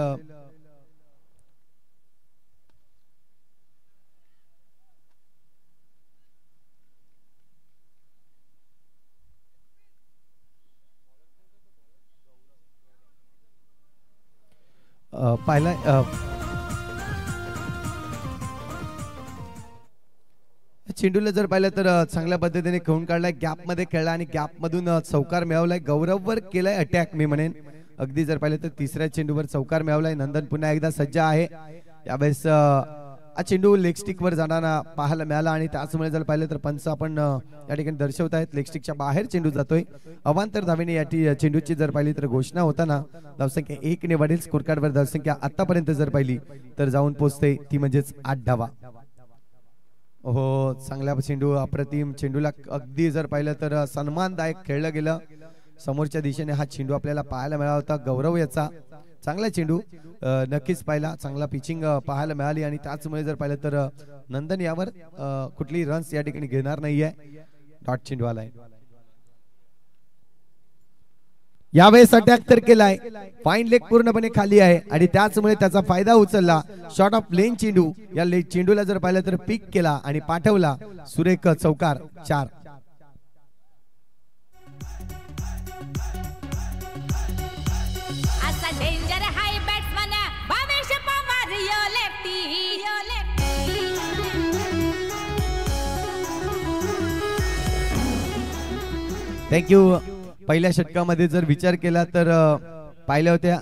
पहिला चेंडूला जर पाहिलं तर चांगल्या पद्धतीने खेळून काढलाय, गॅप मध्ये खेळला आणि गॅप मधून चौकार मिळवलाय. गौरववर केलाय अटॅक मी म्हणेन. अगदी जर पाहिलं तर तिसऱ्या चेंडूवर चौकार मिळवलाय. नंदन पुन्हा एकदा सज्ज आहे. यावेळेस हा चेंडू लेग स्टिक वर जाताना पाहायला मिळाला आणि त्याचमुळे जर पाहिलं तर पंच आपण या ठिकाणी दर्शवत आहेत. लेग स्टिकच्या बाहेर चेंडू जातोय. अवांतर धावेने या चेंडूची जर पाहिली तर घोषणा होताना धावसंख्या 1 ने वाढेल. स्कोर कार्ड वर धावसंख्या आतापर्यंत जर पाहिली तर जाऊन पोहोचते, ती म्हणजेच 8 धावा. हो, चांगल्या चेंडू, अप्रतिम चेंडूला अगदी जर पाहिलं तर सन्मानदायक खेळलं गेलं. समोरच्या दिशेने हा चेंडू आपल्याला पाहायला मिळाला होता. गौरव याचा चांगला चेंडू नक्कीच पाहिला, चांगला पिचिंग पाहायला मिळाली आणि त्याचमुळे जर पाहिलं तर नंदन यावर कुठली रन्स या ठिकाणी घेणार नाहीये. डॉट चेंडू आलाय. यावेळेस अटॅक तर केलाय, फाईन लेग पूर्णपणे खाली आहे आणि त्याचमुळे त्याचा फायदा उचलला. शॉट ऑफ लेन चेंडू, या चेंडूला जर पाहिलं तर पिक केला आणि पाठवला. सुरेख चौकार, 4. असा डेंजर हाय बॅट्समन भावेश पवार यो लेफ्टी थँक्यू. पहिल्या षटकामध्ये जर विचार केला तर पाहिल्या होत्या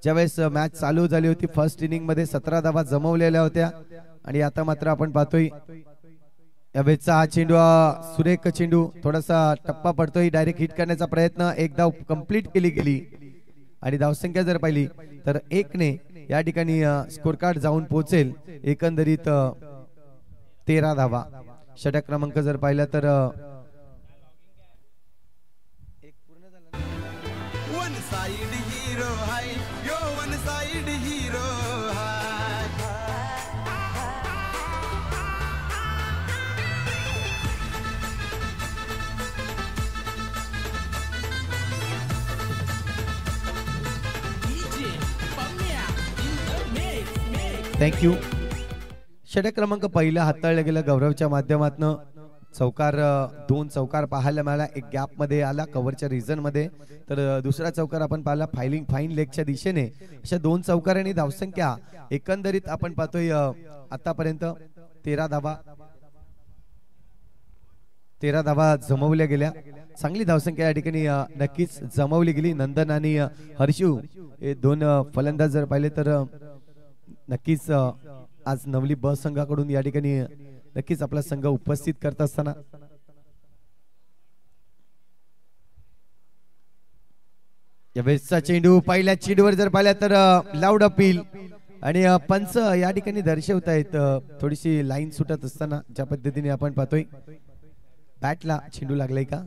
ज्यावेळेस मॅच चालू झाली होती, फर्स्ट इनिंग मध्ये 17 धावा जमवलेल्या होत्या आणि आता मात्र आपण पाहतोय यावेळेचा हा चेंडू सुरेख चेंडू, थोडासा टप्पा पडतोय. डायरेक्ट हिट करण्याचा प्रयत्न, एक धाव कंप्लीट केली गेली आणि धावसंख्या जर पाहिली तर 1 ने या ठिकाणी स्कोर कार्ड जाऊन पोहोचेल. एकंदरीत 13 धावा. षटक क्रमांक जर पाहिला तर वन साइड हीरो हाय यो, वन साइड हीरो हाय. थँक्यू. षटक क्रमांक पहिला हाताळला गेला गौरवच्या माध्यमातून. चौकार, 2 चौकार पाहायला मिळाला. एक गॅप मध्ये आला कव्हरच्या रिजन मध्ये, तर दुसरा चौकार आपण पाहिला फाईन लेगच्या दिशेने. अशा 2 चौकारांनी धावसंख्या एकंदरीत आपण पाहतोय आतापर्यंत 13 धावा जमवल्या गेल्या. चांगली धावसंख्या या ठिकाणी नक्कीच जमवली गेली. नंदन आणि हर्षू हे 2 फलंदाज जर पाहिले तर नक्कीच आज नवली ब संघाकडून या ठिकाणी नक्कीच आपला संघ उपस्थित करत असताना यावेळेसचा चेंडू पहिल्या चेंडूवर जर पाहिला तर लाऊड अपील आणि पंच या ठिकाणी दर्शवत आहेत थोडीशी लाईन सुटत असताना. ज्या पद्धतीने आपण पाहतोय बॅटला चेंडू लागलाय का,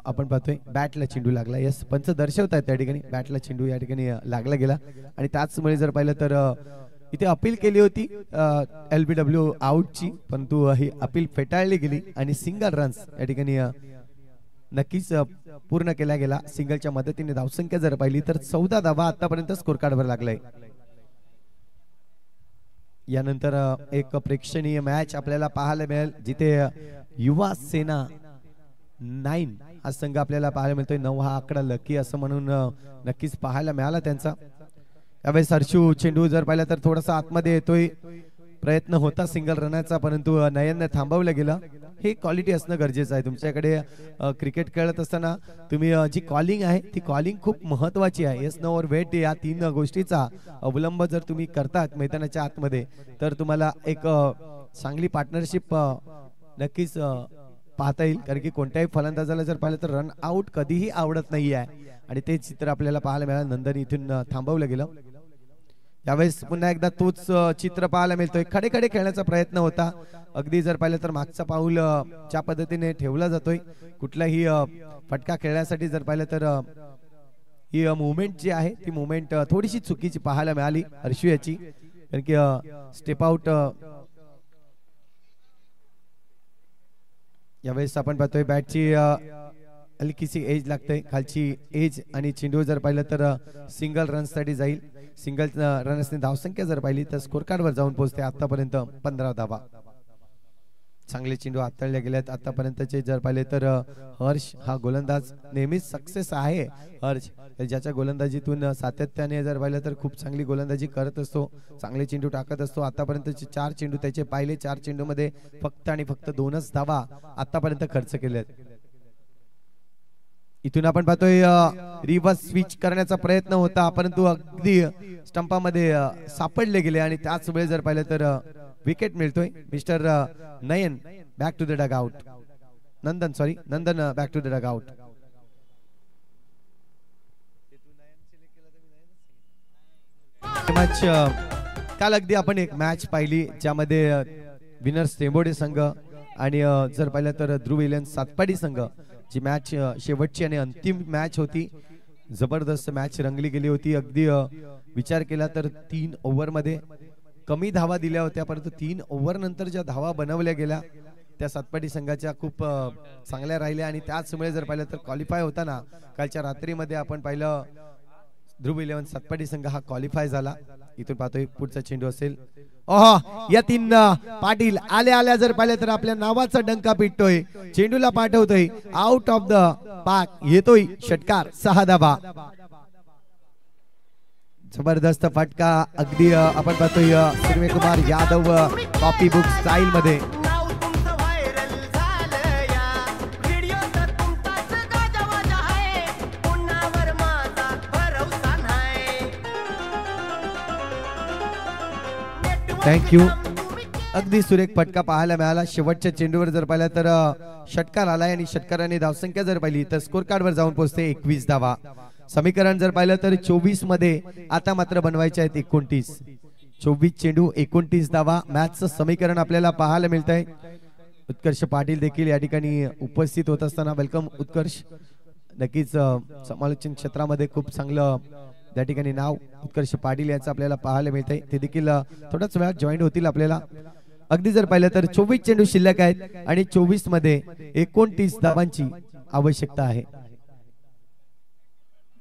आपण पाहतोय बॅटला चेंडू लागला. यस, पंच दर्शवत आहेत त्या ठिकाणी बॅटला चेंडू या ठिकाणी लागला गेला आणि त्याचमुळे जर पाहिलं तर इथे अपील केली होती LBW आउटची, परंतु ही अपील फेटाळली गेली आणि सिंगल रन्स या ठिकाणी नक्कीच पूर्ण केला गेला. सिंगलच्या मदतीने धावसंख्या जर पाहिली तर 14 धावा आतापर्यंत स्कोर कार्डवर लागलाय. यानंतर एक प्रेक्षणीय मॅच आपल्याला पाहायला मिळेल, जिथे युवा सेना 9 हा संघ आपल्याला पाहायला मिळतोय. 9 हा आकडा लकी असं म्हणून नक्कीच पाहायला मिळाला त्यांचा. यावेळेस हर्षू चेंडू जर पाहिला तर थोडासा आतमध्ये येतोय, प्रयत्न होता सिंगल रनाचा, परंतु नयनने थांबवलं गेलं. हे क्वालिटी असणं गरजेचं आहे. तुमच्याकडे क्रिकेट खेळत असताना तुम्ही जी कॉलिंग आहे ती कॉलिंग खूप महत्वाची आहे. येस नो और वेट या 3 गोष्टीचा अवलंब जर तुम्ही करतात मैदानाच्या आतमध्ये तर तुम्हाला एक चांगली पार्टनरशिप नक्कीच पाहता येईल. कारण की कोणत्याही फलंदाजाला जर पाहिलं तर रन आउट कधीही आवडत नाही आहे आणि ते चित्र आपल्याला पाहायला मिळालं. नंदन इथून थांबवलं गेलं. यावेळेस पुन्हा एकदा तोच चित्र पाहायला मिळतोय. खडे खडे खेळण्याचा प्रयत्न होता. अगदी जर पाहिलं तर मागचा पाऊल ज्या पद्धतीने ठेवला जातोय कुठलाही फटका खेळण्यासाठी जर पाहिलं तर ही मुवमेंट जी आहे ती मुवमेंट थोडीशी चुकीची पाहायला मिळाली हर्षू याची. कारण की स्टेप आउट यावेळेस आपण पाहतोय बॅटची हलकीशी एज लागते खालची एज आणि चेंडू जर पाहिलं तर सिंगल रन साठी जाईल. सिंगल रनसने धावसंख्या जर पाहिली तर स्कोर कार्ड वर जाऊन पोहोचते. आतापर्यंत 15 धावा. चांगले चेंडू हाताळले गेलेत आतापर्यंतचे जर पाहिले तर हर्ष हा गोलंदाज नेहमीच सक्सेस आहे. हर्ष ज्याच्या गोलंदाजीतून सातत्याने जर पाहिलं तर खूप चांगली गोलंदाजी करत असतो, चांगले चेंडू टाकत असतो. आतापर्यंतचे 4 चेंडू त्याचे पाहिले 4 चेंडू मध्ये फक्त आणि फक्त 2च धावा आतापर्यंत खर्च केलेत. इथून आपण पाहतोय रिव्हर्स स्विच करण्याचा प्रयत्न होता परंतु अगदी स्टंपामध्ये सापडले गेले आणि त्याच वेळी जर पाहिलं तर विकेट मिळतोय. Mister Nayan back to the dugout. Nandan back to the dugout. Match काल अगदी आपण एक मॅच पाहिली ज्यामध्ये विनर्स टेंबोडे संघ आणि जर पाहिलं तर ध्रुव इलेव्हन सातपाडी संघ जी मॅच शेवटची आणि अंतिम मॅच होती. जबरदस्त मॅच रंगली गेली होती. अगदी विचार केला तर 3 ओव्हर मध्ये कमी धावा दिल्या होत्या परंतु 3 ओव्हर नंतर ज्या धावा बनवल्या गेल्या त्या सातपाडी संघाच्या खूप चांगल्या राहिल्या आणि त्याचमुळे जर पाहिलं तर क्वालिफाय होताना कालच्या रात्रीमध्ये आपण पाहिलं ध्रुव इलेव्हन सातपाडी संघ हा क्वालिफाय झाला. इथून पाहतोय पुढचा चेंडू असेल. या 3 पाटील आल्या जर पाहिलं तर आपल्या नावाचा डंका पिटतोय, चेंडूला पाठवतोय आउट ऑफ द पार्क. येतोय षटकार 6 धावा. जबरदस्त फटका. अगदी आपण पाहतोय Surya Kumar Yadav copy book style मध्ये. थँक्यू. अगदी सुरेख फटका पाहायला मिळाला. शेवटच्या चेंडूवर जर पाहिलं तर षटकार आलाय आणि षटकाराने धावसंख्या जर पाहिली तर स्कोर कार्ड वर जाऊन पोहोचते 21 धावा. समीकरण जर पाहिलं तर 24 मध्ये आता मात्र बनवायचे आहेत 29. 24 चेंडू 29 धावा. मॅचचं समीकरण आपल्याला पाहायला मिळत आहे. उत्कर्ष पाटील देखील या ठिकाणी उपस्थित होत असताना वेलकम उत्कर्ष. नक्कीच समालोचन क्षेत्रामध्ये खूप चांगलं त्या ठिकाणी नाव उत्कर्ष पाटील यांचं आपल्याला पाहायला मिळतंय. ते देखील थोड्याच वेळात जॉईन होतील आपल्याला. अगदी जर पाहिलं तर 24 चेंडू शिल्लक आहेत आणि 24 मध्ये 29 धावांची आवश्यकता आहे.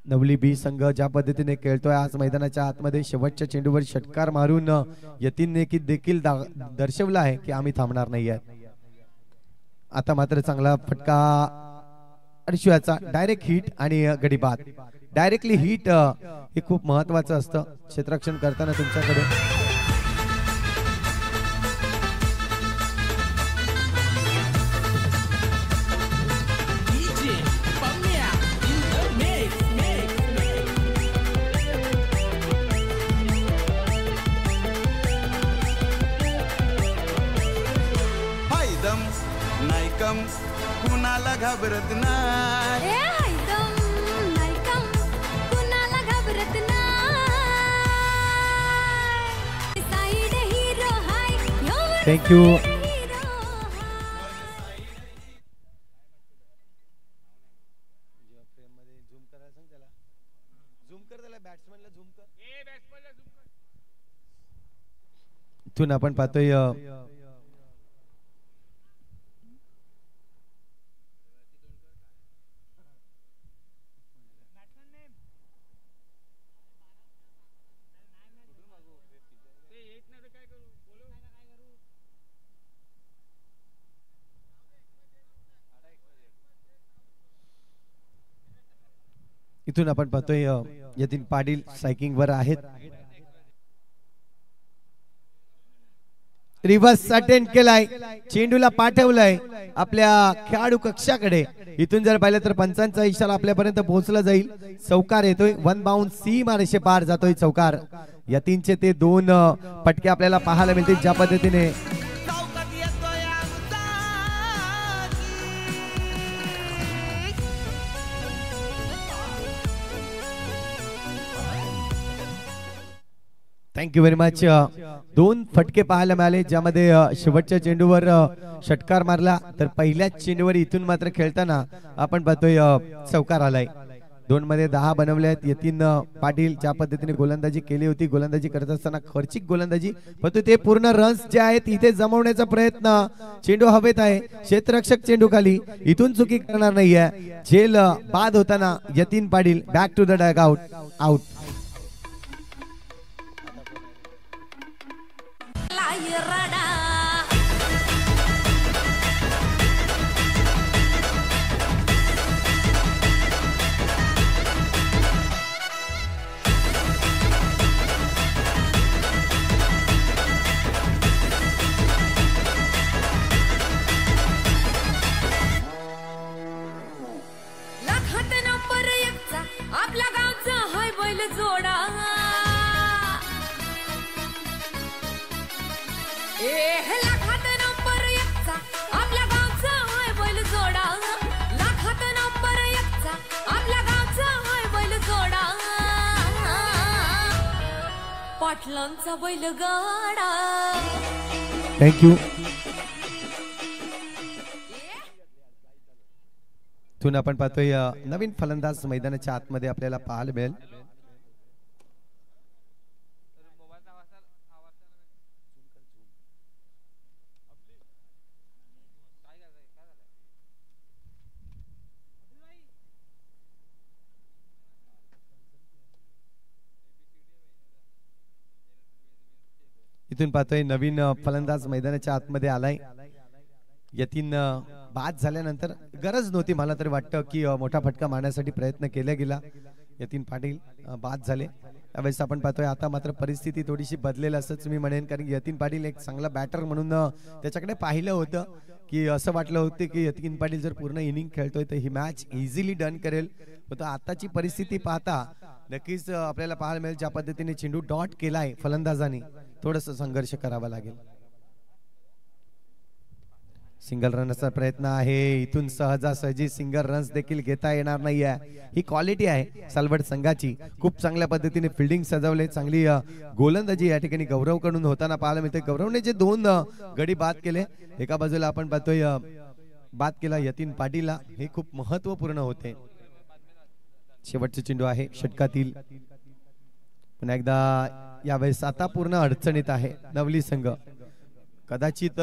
नवली बी संघ ज्या पद्धतीने खेळतोय आज मैदानाच्या आतमध्ये शेवटच्या चेंडूवर षटकार मारून यतीनने देखील दर्शवलं आहे की आम्ही थांबणार नाही आहे. आता मात्र चांगला फटका अर्शुयाचा डायरेक्ट हिट आणि गडी बाद. डायरेक्टली हिट हे खूप महत्वाचं असतं क्षेत्ररक्षण करताना तुमच्याकडे. कुणाला घाबरत नाही. थँक्यू. इथून आपण पाहतोय इथून आपण पाहतोय यतीन पाटील स्ट्रायकिंग वर आहेत. रिव्हर्स अटेंड केलाय, चेंडूला पाठवलाय आपल्या खेळाडू कक्षाकडे. इथून जर पाहिलं तर पंचांचा इशारा आपल्यापर्यंत पोहोचला जाईल. चौकार येतोय, वन बाउंड सीमा रेषे पार जातोय चौकार. यतीनचे ते 2 फटके आपल्याला पाहायला मिळतील. ज्या पद्धतीने चौकात येतोय आमचा थँक्यू व्हेरी मच. 2 फटके पाहायला मिळाले, ज्यामध्ये शेवटच्या चेंडूवर षटकार मारला, तर पहिल्याच चेंडूवर इथून मात्र खेळताना आपण पाहतोय चौकार आलाय. 2 मध्ये 10 बनवले आहेत. यतीन पाटील ज्या पद्धतीने गोलंदाजी केली होती, गोलंदाजी करत असताना खर्चिक गोलंदाजी, परंतु ते पूर्ण रन्स जे आहेत इथे जमवण्याचा प्रयत्न. चेंडू हवेत आहे, क्षेत्ररक्षक चेंडू खाली, इथून चुकी करणार नाहीये. झेल बाद होताना Yatin Patil back to the dugout. Out. आपल्या गावचा हाय बैल जोडा, लाखात नंबर 1चा आपल्या गावचा हाय बैल जोडा, लाखात नंबर 1चा आपल्या गावचा हाय बैल जोडा, पाटलांचा बैल गाडा. थँक्यू. इथून आपण पाहतोय नवीन फलंदाज मैदानाच्या आतमध्ये आपल्याला पाहायला मिळेल. इथून पाहतोय नवीन फलंदाज मैदानाच्या आतमध्ये आलाय. यतीन बाद झाल्यानंतर गरज नव्हती, मला तरी वाटतं की मोठा फटका मारण्यासाठी प्रयत्न केला गेला. यतीन पाटील बाद झाले. त्यावेळेस आपण पाहतोय आता मात्र परिस्थिती थोडीशी बदलेल असंच मी म्हणेन, कारण यतीन पाटील एक चांगला बॅटर म्हणून त्याच्याकडे पाहिलं होतं की असं वाटलं होतं की यतीन पाटील जर पूर्ण इनिंग खेळतोय तर ही मॅच इझिली डन करेल. पण आताची परिस्थिती पाहता नक्कीच आपल्याला पाहायला मिळेल ज्या पद्धतीने चेंडू डॉट केलाय फलंदाजाने, थोडस संघर्ष करावा लागेल. सिंगल रनचा प्रयत्न आहे. इथून सहजासहजी सिंगल रन्स देखील घेता येणार नाहीये. ही क्वालिटी आहे सालवड संघाची. खूप चांगल्या पद्धतीने फिल्डिंग सजवले, चांगली गोलंदाजी या ठिकाणी गौरवकडून होताना पाहायला मिळते. गौरवने जे 2 गडी बाद केले, एका बाजूला आपण पाहतोय बाद केला यतीन पाटीलला, हे खूप महत्वपूर्ण होते. शेवटचे चेंडू आहे षटकातील. पुन्हा एकदा यावेळेस आता पूर्ण अडचणीत आहे नवली संघ. कदाचित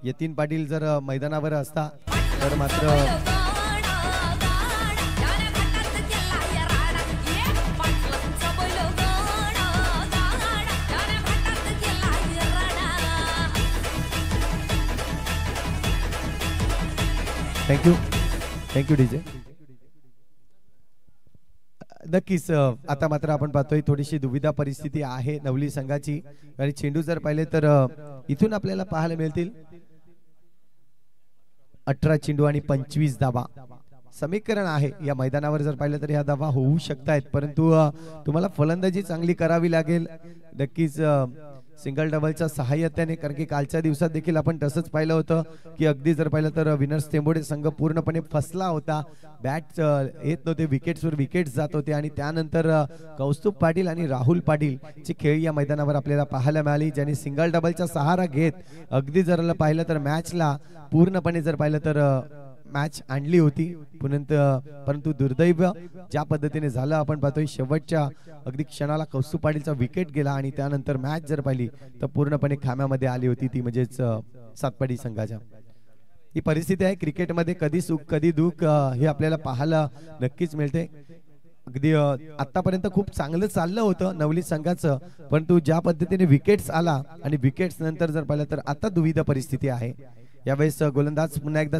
यतीन पाटील जर मैदानावर असता तर मात्र थँक्यू डीजे. नक्कीच आता मात्र आपण पाहतोय थोडीशी दुविधा परिस्थिती आहे नवली संघाची. आणि चेंडू जर पाहिले तर इथून आपल्याला पाहायला मिळतील 18 चेंडू आणि 25 धावा समीकरण आहे. या मैदानावर जर पाहिलं तर ह्या धावा होऊ शकतात, परंतु तुम्हाला फलंदाजी चांगली करावी लागेल. नक्कीच सिंगल डबलच्या सहाय्यत्याने, कारण की कालच्या दिवसात देखील आपण तसंच पाहिलं होतं की अगदी जर पाहिलं तर विनर्स टेंबोडे संघ पूर्णपणे फसला होता. बॅट येत नव्हते, विकेट्सवर विकेट्स जात होते आणि त्यानंतर कौस्तुभ पाटील आणि राहुल पाटील ची खेळ या मैदानावर आपल्याला पाहायला मिळाली, ज्यांनी सिंगल डबलचा सहारा घेत अगदी जर पाहिलं तर मॅचला पूर्णपणे जर पाहिलं तर मॅच आणली होती. परंतु दुर्दैव ज्या पद्धतीने झालं आपण पाहतोय शेवटच्या अगदी क्षणाला कौस्तुभ पाटीलचा विकेट गेला आणि त्यानंतर मॅच जर पाहिली तर पूर्णपणे खाम्यामध्ये आली होती, ती म्हणजेच सातपाडी संघाच्या. ही परिस्थिती आहे क्रिकेटमध्ये, कधी सुख कधी दुःख हे आपल्याला पाहायला नक्कीच मिळते. अगदी आतापर्यंत खूप चांगलं चाललं होतं नवली संघाचं, परंतु ज्या पद्धतीने विकेट्स आला आणि विकेट्स नंतर जर पाहिलं तर आता दुविधा परिस्थिती आहे. यावेळेस गोलंदाज पुन्हा एकदा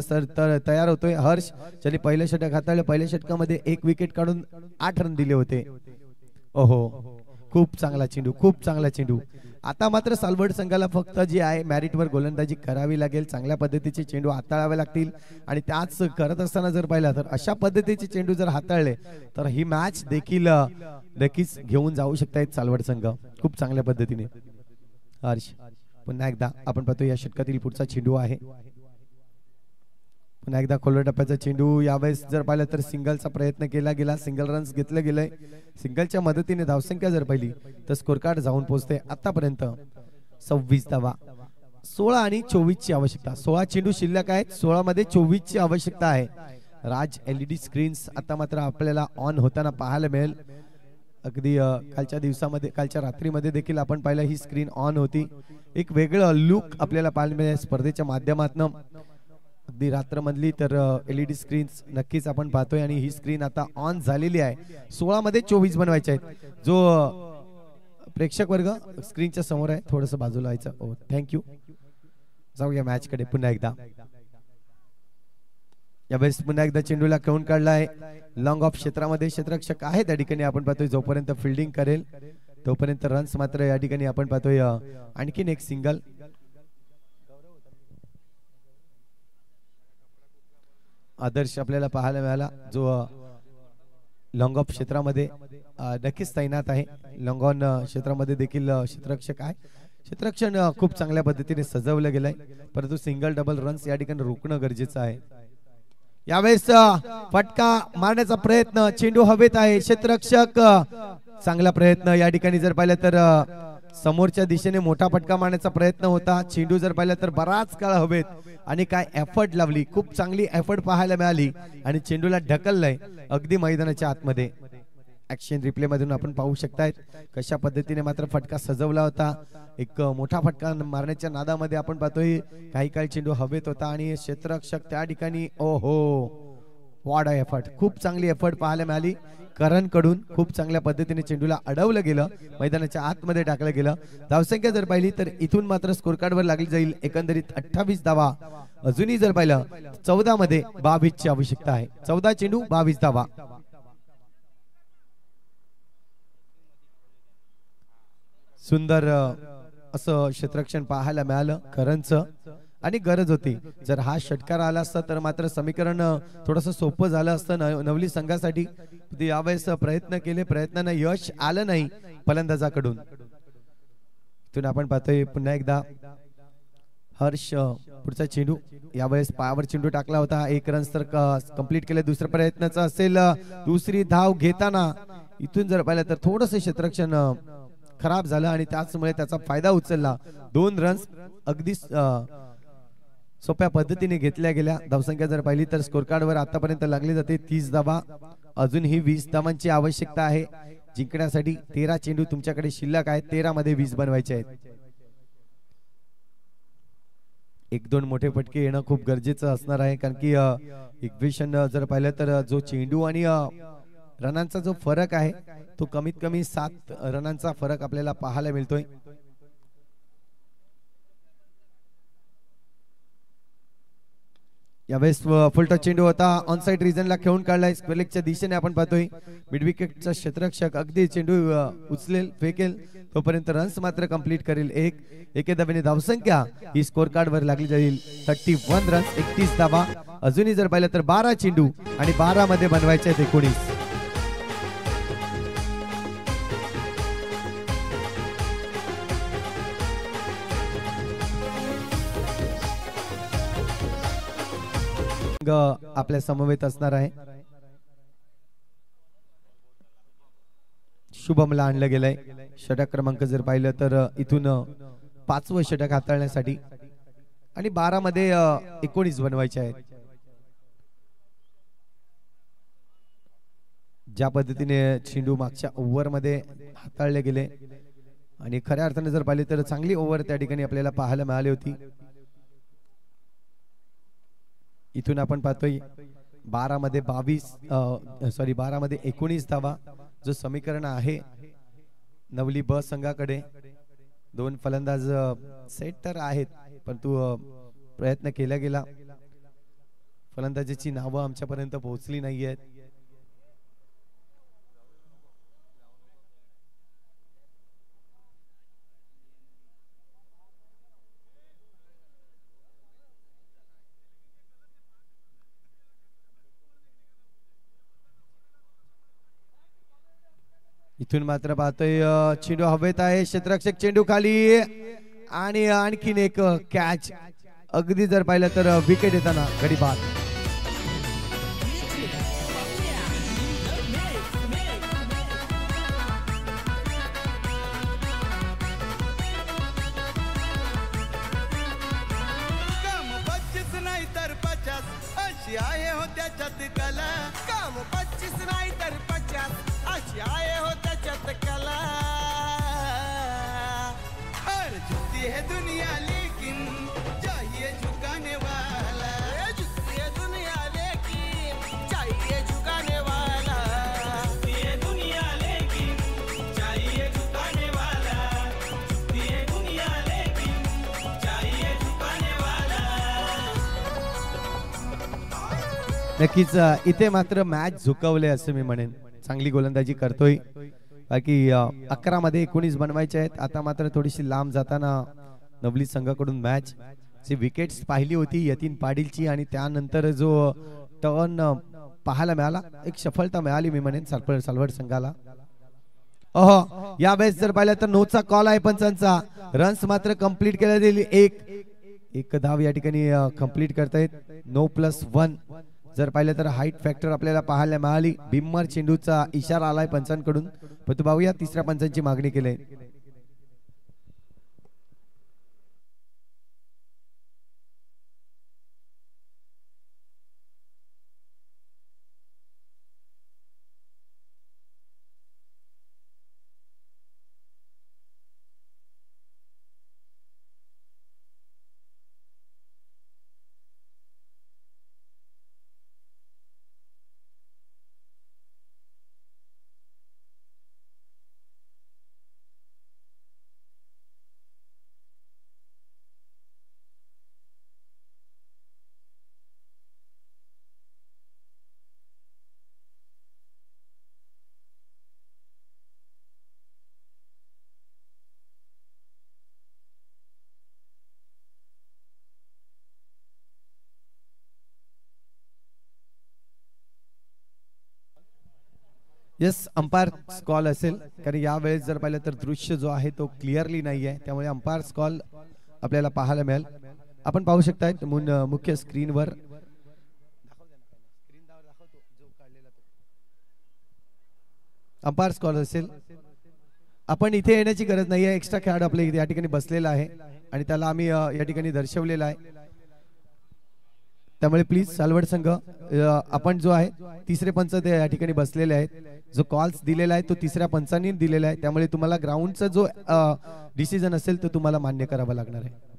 तयार होतोय हर्ष, ज्यांनी पहिलं षटक हाताळलं. पहिल्या षटकामध्ये 1 विकेट काढून 8 रन दिले होते. ओहो, खूप चांगला चेंडू, खूप चांगला चेंडू. आता मात्र सालवड संघाला फक्त जी आहे मॅरिटवर गोलंदाजी करावी लागेल. चांगल्या पद्धतीचे चेंडू हाताळावे लागतील आणि त्याच करत असताना जर पाहिला तर अशा पद्धतीचे चेंडू जर हाताळले तर ही मॅच देखील नक्कीच घेऊन जाऊ शकतायत सालवड संघ खूप चांगल्या पद्धतीने. हर्ष पुन्हा एकदा आपण पाहतो या षटकातील पुढचा चेंडू आहे. पुन्हा एकदा खोलवर टप्प्याचा चेंडू. यावेळेस जर पाहिलं तर सिंगलचा प्रयत्न केला गेला, सिंगल रन्स घेतले गेले. सिंगलच्या मदतीने धावसंख्या जर पाहिली तर स्कोर कार्ड जाऊन पोहोचते आतापर्यंत 26 धावा. 16 आणि 24 ची आवश्यकता. 16 चेंडू शिल्लक आहेत, 16 मध्ये 24 ची आवश्यकता आहे. राज LED स्क्रीन्स आता मात्र आपल्याला ऑन होताना पाहायला मिळेल. अगदी कालच्या दिवसामध्ये, कालच्या रात्रीमध्ये देखील आपण पाहिलं ही स्क्रीन ऑन होती. एक वेगळं लुक आपल्याला पाहायला मिळेल स्पर्धेच्या माध्यमातून. अगदी रात्रमधली तर LED स्क्रीन्स नक्कीच आपण पाहतोय आणि ही स्क्रीन आता ऑन झालेली आहे. 16 मध्ये 24 बनवायचे आहेत. जो प्रेक्षक वर्ग स्क्रीनच्या समोर आहे थोडस बाजूला व्हायचं. ओ थँक्यू. जाऊया मॅच कडे पुन्हा एकदा. यावेळेस पुन्हा एकदा चेंडूला खेळून काढला आहे. लॉंग ऑफ क्षेत्रामध्ये क्षेत्ररक्षक आहे त्या ठिकाणी आपण पाहतोय. जोपर्यंत फिल्डिंग करेल तोपर्यंत रन्स मात्र या ठिकाणी आपण पाहतोय. आणखीन एक सिंगल. आदर्श आपल्याला पाहायला मिळाला जो लॉंग ऑफ क्षेत्रामध्ये नक्कीच तैनात आहे. लॉंग ऑन क्षेत्रामध्ये देखील क्षेत्ररक्षक आहे. क्षेत्ररक्षण खूप चांगल्या पद्धतीने सजवलं गेलंय, परंतु सिंगल डबल रन्स या ठिकाणी रोखणं गरजेचं आहे. यावेळेस फटका मारण्याचा प्रयत्न, चेंडू हवेत आहे. क्षेत्ररक्षक चांगला प्रयत्न या ठिकाणी जर पाहिलं तर समोरच्या दिशेने मोठा फटका मारण्याचा प्रयत्न होता. चेंडू जर पाहिलं तर बराच काळ हवेत आणि काय एफर्ट लावली, खूप चांगली एफर्ट पाहायला मिळाली आणि चेंडूला ढकललंय अगदी मैदानाच्या आतमध्ये. ऍक्शन रिप्ले मधून आपण पाहू शकतायत कशा पद्धतीने मात्र फटका सजवला होता. एक मोठा फटका मारण्याच्या नादामध्ये आपण पाहतोय काही काळ चेंडू हवेत होता आणि क्षेत्ररक्षक त्या ठिकाणी ओहो व्हॉट अ एफर्ट, खूप चांगली एफर्ट पाहायला मिळाली. करण कडून खूप चांगल्या पद्धतीने चेंडूला अडवलं गेलं, मैदानाच्या आतमध्ये टाकलं गेलं. धावसंख्या जर पाहिली तर इथून मात्र स्कोर कार्डवर लागली जाईल एकंदरीत 28 धावा. अजूनही जर पाहिलं 14 मध्ये 22 ची आवश्यकता आहे. 14 चेंडू 22 धावा. सुंदर असं क्षेत्ररक्षण पाहायला मिळालं करणचं आणि गरज होती. जर हा षटकार आला असता तर मात्र समीकरण थोडंसं सोपं झालं असतं नवली संघासाठी. यावेळेस प्रयत्न केले, प्रयत्नांना यश आलं नाही फलंदाजाकडून. इथून आपण पाहतोय पुन्हा एकदा हर्ष पुढचा चेंडू. यावेळेस पायावर चेंडू टाकला होता. 1 रन तर कंप्लीट केले. दुसऱ्या प्रयत्नाचा असेल. दुसरी धाव घेताना इथून जर पाहिलं तर थोडस क्षेत्ररक्षण खराब झालं आणि त्याचमुळे त्याचा फायदा उचलला. 2 रन्स अगदी सोप्या पद्धतीने घेतल्या गेल्या. धावसंख्या जर पाहिली तर स्कोर कार्डवर आतापर्यंत लागली जाते 30 धावा. अजूनही 20 धावांची आवश्यकता आहे जिंकण्यासाठी. 13 चेंडू तुमच्याकडे शिल्लक आहेत, 13 मध्ये 20 बनवायचे आहेत. 1-2 मोठे फटके येणं खूप गरजेचं असणार आहे, कारण की इक्वेशन जर पाहिलं तर जो चेंडू आणि रनांचा जो फरक आहे तो कमीत कमी 7 रनांचा फरक आपल्याला पाहायला मिळतोय. यावेळेस फुलटॉस चेंडू होता. ऑन साइड रिजनला खेळून काढलाय. स्क्वेअर लेगच्या दिशेने आपण पाहतोय मिड विकेटचा क्षेत्ररक्षक अगदी चेंडू उचलेल, फेकेल तोपर्यंत रन्स मात्र कंप्लीट करेल. एके धावेने धावसंख्या ही स्कोर कार्ड वर लागली जाईल 31 रन्स 31 धावा. अजूनही जर पाहिलं तर 12 चेंडू आणि 12 मध्ये बनवायचे आहेत 19. आपल्या समवेत असणार आहे. शुभमला आणलं गेलंय. षटक क्रमांक जर पाहिलं तर इथून 5वं षटक हाताळण्यासाठी आणि 12 मध्ये 19 बनवायचे आहेत. ज्या पद्धतीने चेंडू मागच्या ओव्हर मध्ये हाताळले गेले आणि खऱ्या अर्थाने जर पाहिले तर चांगली ओव्हर त्या ठिकाणी आपल्याला पाहायला मिळाली होती. इथून आपण पाहतोय 12 मध्ये 19 धावा जो समीकरण आहे नवली ब संघाकडे. 2 फलंदाज सेट तर आहेत, परंतु प्रयत्न केला गेला, फलंदाजीची नावं आमच्यापर्यंत पोहोचली नाहीयेत. इथून मात्र पाहतोय चेंडू हवेत आहे, क्षेत्ररक्षक चेंडू खाली आणि आणखीन एक कॅच. अगदी जर पाहिलं तर विकेट येताना गडी बाद. काम 25 नाही तर 50 अशी आहे हो त्याच्यात कला. काम 25 नाही तर 50 अशी आहे हो त्याच्यात कला. हर झुकती है दुनिया लेकिन चाहिए झुकाने वाला. झुकती है दुनिया लेकिन चाहिए झुकाने वाला. झुकती है दुनिया लेकिन चाहिए झुकाने वाला. झुकती है दुनिया लेकिन चाहिए झुकाने वाला. नक्कीच इथे मात्र मॅच झुकवले असं मी म्हणेन. चांगली गोलंदाजी करतोय, बाकी 11 मध्ये 19 बनवायचे आहेत. आता मात्र थोडीशी लांब जाताना नवली संघाकडून मॅच जी विकेट्स पाहिली होती यतीन पाटीलची आणि त्यानंतर जो टर्न पाहायला मिळाला, एक सफलता मिळाली मी म्हणेन सालवड संघाला. यावेळेस जर पाहिलं तर नोचा कॉल आहे पंचांचा. रन्स मात्र कंप्लीट केला जाईल. एक धाव या ठिकाणी कंप्लीट करतायत. 9+1 जर पाहिलं तर हाईट फॅक्टर आपल्याला पाहायला मिळाली. बिम्मर चेंडूचा इशारा आलाय पंचांकडून, पण पाहूया तिसऱ्या पंचांची मागणी केली. येस, अंपायर कॉल असेल, कारण यावेळेस जर पाहिलं तर दृश्य जो आहे तो क्लिअरली नाही आहे, त्यामुळे अंपायर कॉल आपल्याला पाहायला मिळेल. आपण पाहू शकताय मुख्य स्क्रीनवर अंपायर कॉल असेल. आपण इथे येण्याची गरज नाही आहे. एक्स्ट्रा खेळाडू आपल्या या ठिकाणी बसलेला आहे आणि त्याला आम्ही या ठिकाणी दर्शवलेला आहे. त्यामुळे प्लीज सालवड संघ, आपण जो आहे तिसरे पंच ते या ठिकाणी बसलेले आहेत. जो कॉल्स दिलेला आहे तो तिसऱ्या पंचांनी दिलेला आहे, त्यामुळे तुम्हाला ग्राउंडचा जो डिसिजन असेल तो तुम्हाला मान्य करावा लागणार आहे.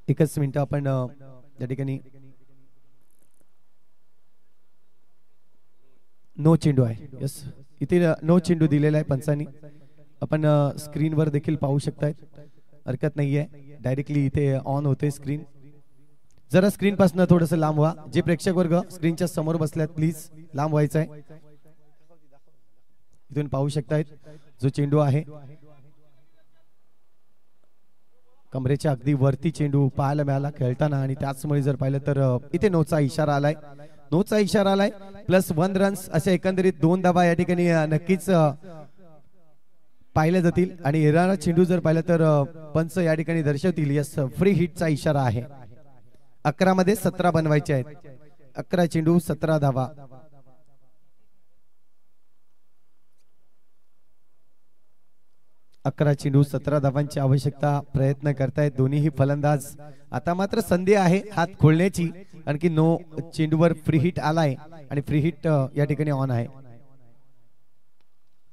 एकच मिनिट आपण या ठिकाणी नो चेंडू आहे. यस, इथे नो चेंडू दिलेला आहे पंचांनी. आपण स्क्रीनवर देखील पाहू शकताय, हरकत नाहीये. डायरेक्टली इथे ऑन होते स्क्रीन. जरा स्क्रीन पासून थोडस लांब व्हा. जे प्रेक्षक वर्ग स्क्रीनच्या समोर बसल्यात प्लीज लांब व्हायचं आहे. इथून पाहू शकतायत जो चेंडू आहे कमरेच्या अगदी वरती चेंडू पाहायला मिळाला खेळताना, आणि त्याचमुळे जर पाहिलं तर इथे नोचा इशारा आलाय. नोचा इशारा आलाय. +1 रन्स असे एकंदरीत 2 धावा या ठिकाणी नक्कीच पाहिले जातील. आणि येणारा चेंडू जर पाहिलं तर पंच या ठिकाणी दर्शवतील. यस, फ्री हिटचा इशारा आहे. 11 मध्ये 17 बनवायचे आहेत. 11 चेंडू 17 धावा. अकरा चेंडू 17 धावांची आवश्यकता प्रयत्न करतायत दोन्हीही फलंदाज. आता मात्र संधी आहे हात खोलण्याची, आणखी नो चेंडूवर फ्री हिट आलाय आणि फ्री हिट या ठिकाणी ऑन आहे.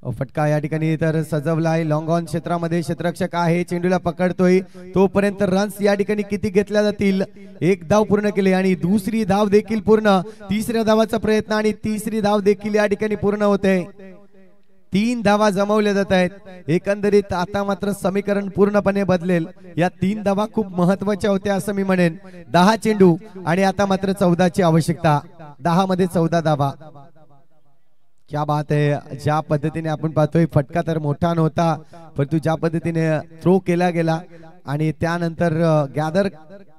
फटका या ठिकाणी तर सजवलाय. लॉंग ऑन क्षेत्रामध्ये क्षेत्ररक्षक आहे, चेंडूला पकडतोय. तोपर्यंत रन्स या ठिकाणी किती घेतल्या जातील? एक धाव पूर्ण केली आणि दुसरी धाव देखील पूर्ण. तिसऱ्या धावाचा प्रयत्न आणि तिसरी धाव देखील या ठिकाणी पूर्ण होते. 3 धावा जमवल्या जात आहेत. एकंदरीत आता मात्र समीकरण पूर्णपणे बदलेल. या 3 धावा खूप महत्वाच्या होत्या असं मी म्हणेन. 10 चेंडू आणि आता मात्र 14 ची आवश्यकता. 10 मध्ये 14 धावा. क्या बात आहे. ज्या पद्धतीने आपण पाहतोय फटका तर मोठा नव्हता, परंतु ज्या पद्धतीने थ्रो केला गेला आणि त्यानंतर गॅदर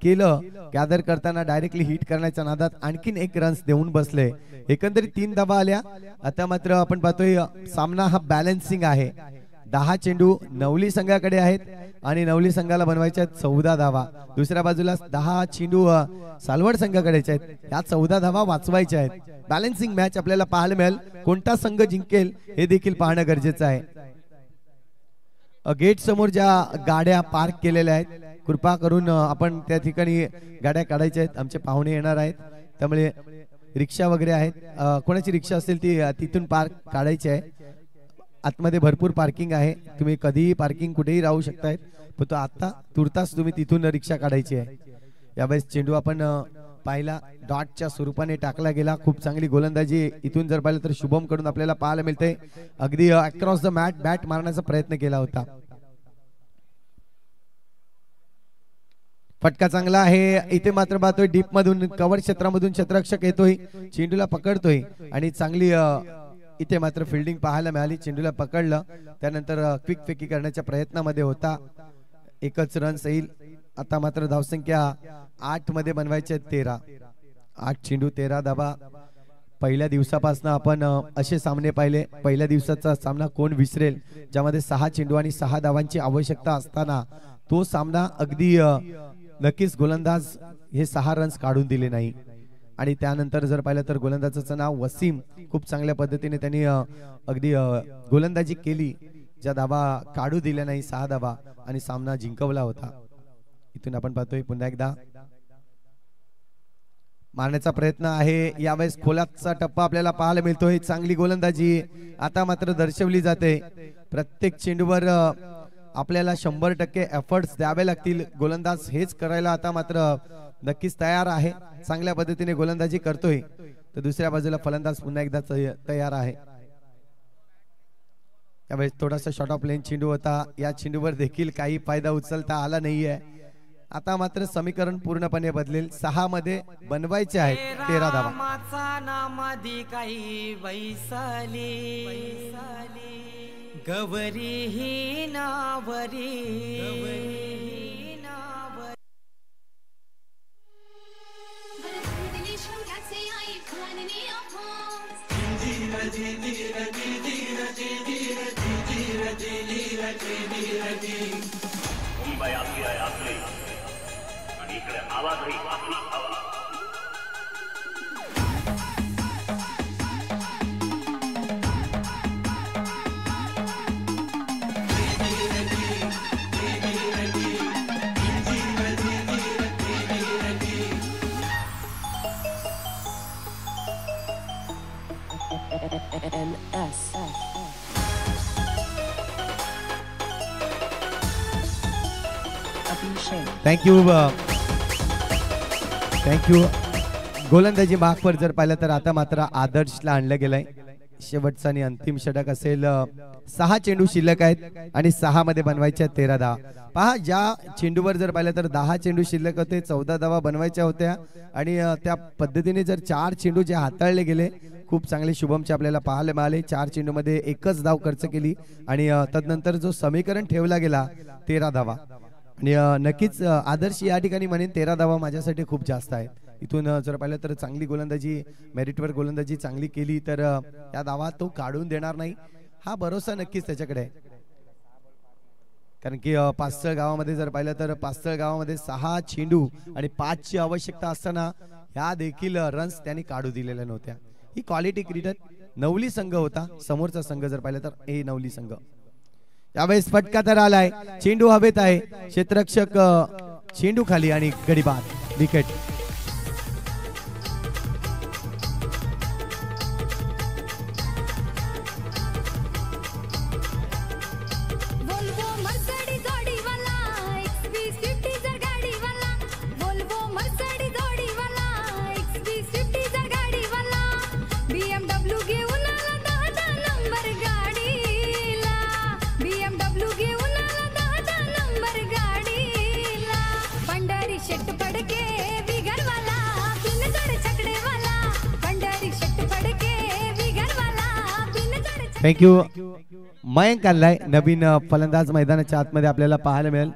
केलं. गॅदर करताना डायरेक्टली हिट करण्याच्या नादात आणखीन एक रन्स देऊन बसले. एकंदरीत 3 धावा आल्या. आता मात्र आपण पाहतोय सामना हा बॅलन्सिंग आहे. 10 चेंडू नवली संघाकडे आहेत आणि नवली संघाला बनवायच्या 14 धावा. दुसऱ्या बाजूला 10 चेंडू सालवड संघाकडेचे आहेत. या 14 धावा वाचवायच्या आहेत. बॅलन्सिंग मॅच आपल्याला पाहायला मिळेल. कोणता संघ जिंकेल हे देखील पाहणं गरजेचं आहे. गेट समोर ज्या गाड्या पार्क केलेल्या आहेत, कृपा करून आपण त्या ठिकाणी गाड्या काढायच्या आहेत. आमचे पाहुणे येणार आहेत, त्यामुळे रिक्षा वगैरे आहेत. कोणाची रिक्षा असेल ती तिथून पार्क काढायची आहे. आतमध्ये भरपूर पार्किंग आहे. तुम्ही कधीही पार्किंग कुठेही राहू शकतायत, पण तो आता तुर्तास तुम्ही तिथून रिक्षा काढायची आहे. यावेळेस चेंडू आपण पाहिला डॉटच्या स्वरूपाने टाकला गेला. खूप चांगली गोलंदाजी इथून जर पाहिलं तर शुभम कडून आपल्याला पाहायला मिळते. अगदी अक्रॉस द मॅट बॅट मारण्याचा प्रयत्न केला होता. फटका चांगला आहे. इथे मात्र पाहतोय डीप मधून कव्हर क्षेत्रामधून क्षेत्ररक्षक येतोय, चेंडूला पकडतोय आणि चांगली इथे मात्र फिल्डिंग पाहायला मिळाली. चेंडूला पकडलं, त्यानंतर क्विक फेकी करण्याच्या प्रयत्नामध्ये होता. एकच रन्स येईल. आता मात्र धावसंख्या 8 मध्ये बनवायचे 13. 8 चेंडू 13 धावा. पहिल्या दिवसापासून आपण असे सामने पाहिले. पहिल्या दिवसाचा सामना कोण विसरेल, ज्यामध्ये 6 चेंडू आणि 6 धावांची आवश्यकता असताना तो सामना अगदी नक्कीच गोलंदाज हे 6 रन्स काढून दिले नाही. आणि त्यानंतर जर पाहिलं तर गोलंदाजाचं नाव वसीम. खूप चांगल्या पद्धतीने त्यांनी अगदी गोलंदाजी केली, ज्या धावा काढू दिल्या नाही, 6 धावा, आणि सामना जिंकवला होता. इथून आपण पाहतोय पुन्हा एकदा मारण्याचा प्रयत्न आहे. यावेळेस खोलाचा टप्पा आपल्याला पाहायला मिळतोय. चांगली गोलंदाजी आता मात्र दर्शवली जाते. प्रत्येक चेंडूवर आपल्याला 100% एफर्ट्स द्यावे लागतील. गोलंदाज हेच करायला आता मात्र नक्कीच तयार आहे. चांगल्या पद्धतीने गोलंदाजी करतोय. तर दुसऱ्या बाजूला फलंदाज पुन्हा एकदा तयार आहे. यावेळेस थोडासा शॉर्ट ऑफ लेन चेंडू होता. या चेंडूवर देखील काही फायदा उचलता आला नाहीये. आता मात्र समीकरण पूर्णपणे बदलेल. 6 मध्ये बनवायचे आहेत 13 धावा. काही वैसली गवरी ही नावरी मुंबई आपली आहे आपली, आणि इकडे आवाजही आपला हवा. थँक्यू. गोलंदाजी मार्कवर जर पाहिलं तर आता मात्र आदर्शला आणलं गेलंय. शेवटचा आणि अंतिम षटक असेल. 6 चेंडू शिल्लक आहेत आणि 6 मध्ये बनवायच्या 13 धावा. पहा, ज्या चेंडूवर जर पाहिलं तर 10 चेंडू शिल्लक होते, 14 धावा बनवायच्या होत्या. आणि त्या पद्धतीने जर 4 चेंडू जे हाताळले गेले, खूप चांगले शुभमचे आपल्याला पाहायला मिळाले. 4 चेंडू मध्ये एकच धाव खर्च केली आणि तदनंतर जो समीकरण ठेवला गेला 13 धावा. आणि नक्कीच आदर्श या ठिकाणी म्हणेन 13 धावा माझ्यासाठी खूप जास्त आहेत. इथून जर पाहिलं तर चांगली गोलंदाजी, मेरिटवर गोलंदाजी चांगली केली तर या धावा तो काढून देणार नाही, हा भरोसा नक्कीच त्याच्याकडे आहे. कारण की पाचतळ गावामध्ये जर पाहिलं तर पाचतळ गावामध्ये 6 चेंडू आणि 5 ची आवश्यकता असताना ह्या देखील रन्स त्यांनी काढू दिलेल्या नव्हत्या. ही क्वालिटी क्रिकेट. नवली संघ होता समोरचा संघ जर पाहिलं तर हे नवली संघ. यावेळेस फटका तर आलाय. चेंडू हवेत आहे. क्षेत्ररक्षक चेंडू खाली आणि गडी बाद. विकेट. थँक्यू. मयंक आणलाय नवीन फलंदाज मैदानाच्या आतमध्ये आपल्याला पाहायला मिळेल.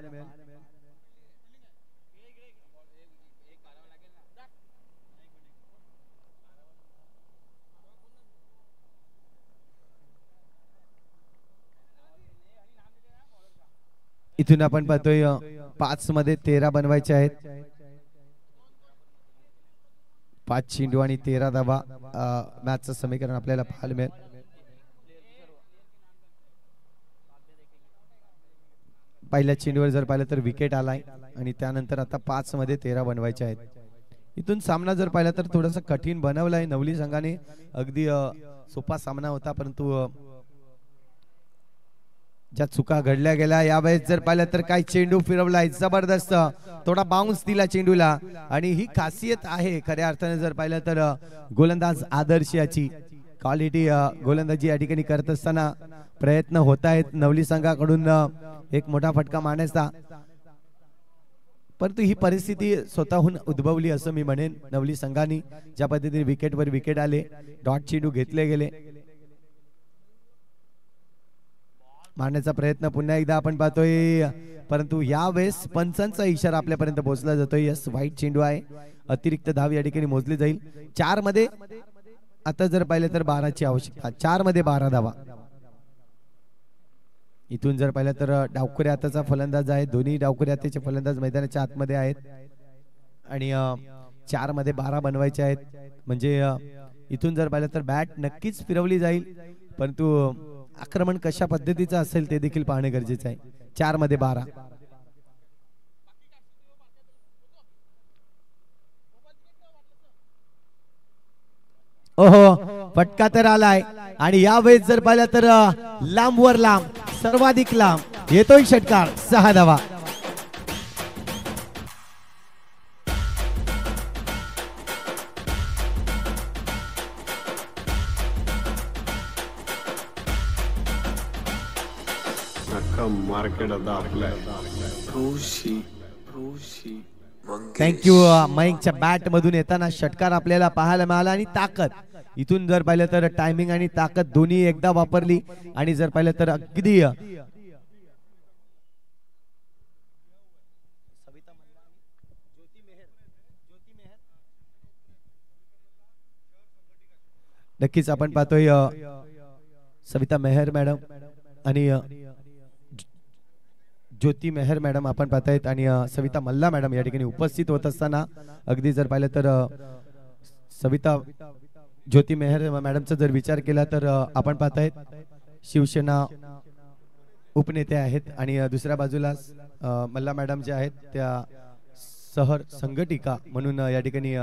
इथून आपण पाहतोय 5 मध्ये 13 बनवायचे आहेत. 5 चेंडू आणि 13 धावा मॅचचं समीकरण आपल्याला पाहायला मिळेल. पहिल्या चेंडूवर जर पाहिलं तर विकेट आलाय आणि त्यानंतर आता 5 मध्ये 13 बनवायचे आहेत. इथून सामना जर पाहिला तर थोडासा कठीण बनवलाय नवली संघाने. अगदी सोपा सामना होता परंतु ज्या चुका घडल्या गेल्या यावेळेस जर पाहिलं तर काही चेंडू फिरवलाय जबरदस्त. थोडा बाउन्स दिला चेंडूला आणि ही खासियत आहे खऱ्या अर्थाने जर पाहिलं तर गोलंदाज आदर्श याची. क्वालिटी गोलंदाजी या ठिकाणी करत असताना प्रयत्न होत आहेत नवली संघाकडून एक मोठा फटका मारण्याचा, परंतु ही परिस्थिती स्वतःहून उद्भवली असं मी म्हणेन. नवली संघाने ज्या पद्धतीने विकेटवर विकेट आले, डॉट चेंडू घेतले गेले, मारण्याचा प्रयत्न पुन्हा एकदा आपण पाहतोय, परंतु यावेळेस पंचांचा इशारा आपल्यापर्यंत पोहोचला जातोय. यस, वाईट चेंडू आहे. अतिरिक्त धाव या ठिकाणी मोजली जाईल. 4 मध्ये आता जर पाहिलं तर 12ची आवश्यकता. 4 मध्ये 12 धावा. इथून जर पाहिलं तर डावखुरे हाताचा फलंदाज आहे. दोन्ही डावखुरे हाताचे फलंदाज मैदानाच्या आतमध्ये आहेत आणि 4 मध्ये 12 बनवायचे आहेत. म्हणजे इथून जर पाहिलं तर बॅट नक्कीच फिरवली जाईल, परंतु आक्रमण कशा पद्धतीचं असेल ते देखील पाहणे गरजेचं आहे. 4 मध्ये 12. ओहो, फटका तर आलाय आणि यावेळेस जर पाहिलं तर लांबवर लांब, सर्वाधिक लांब येतोय षटकार. 6 धावा. थँक्यू. मयंकच्या बॅट मधून येताना षटकार आपल्याला पाहायला मिळाला आणि ताकद इथून जर पाहिलं तर टायमिंग आणि ताकद दोन्ही एकदा वापरली आणि जर पाहिलं तर अगदी नक्कीच आपण पाहतोय सविता मेहर मॅडम आणि ज्योती मेहर मॅडम आपण पाहतायत आणि सविता मल्ला मॅडम या ठिकाणी उपस्थित होत असताना अगदी जर पाहिलं तर सविता ज्योती मेहर मॅडमचा जर विचार केला तर आपण पाहतायत शिवसेना उपनेते आहेत आणि दुसऱ्या बाजूला मल्ला मॅडम जे आहेत त्या सहर संघटिका म्हणून या ठिकाणी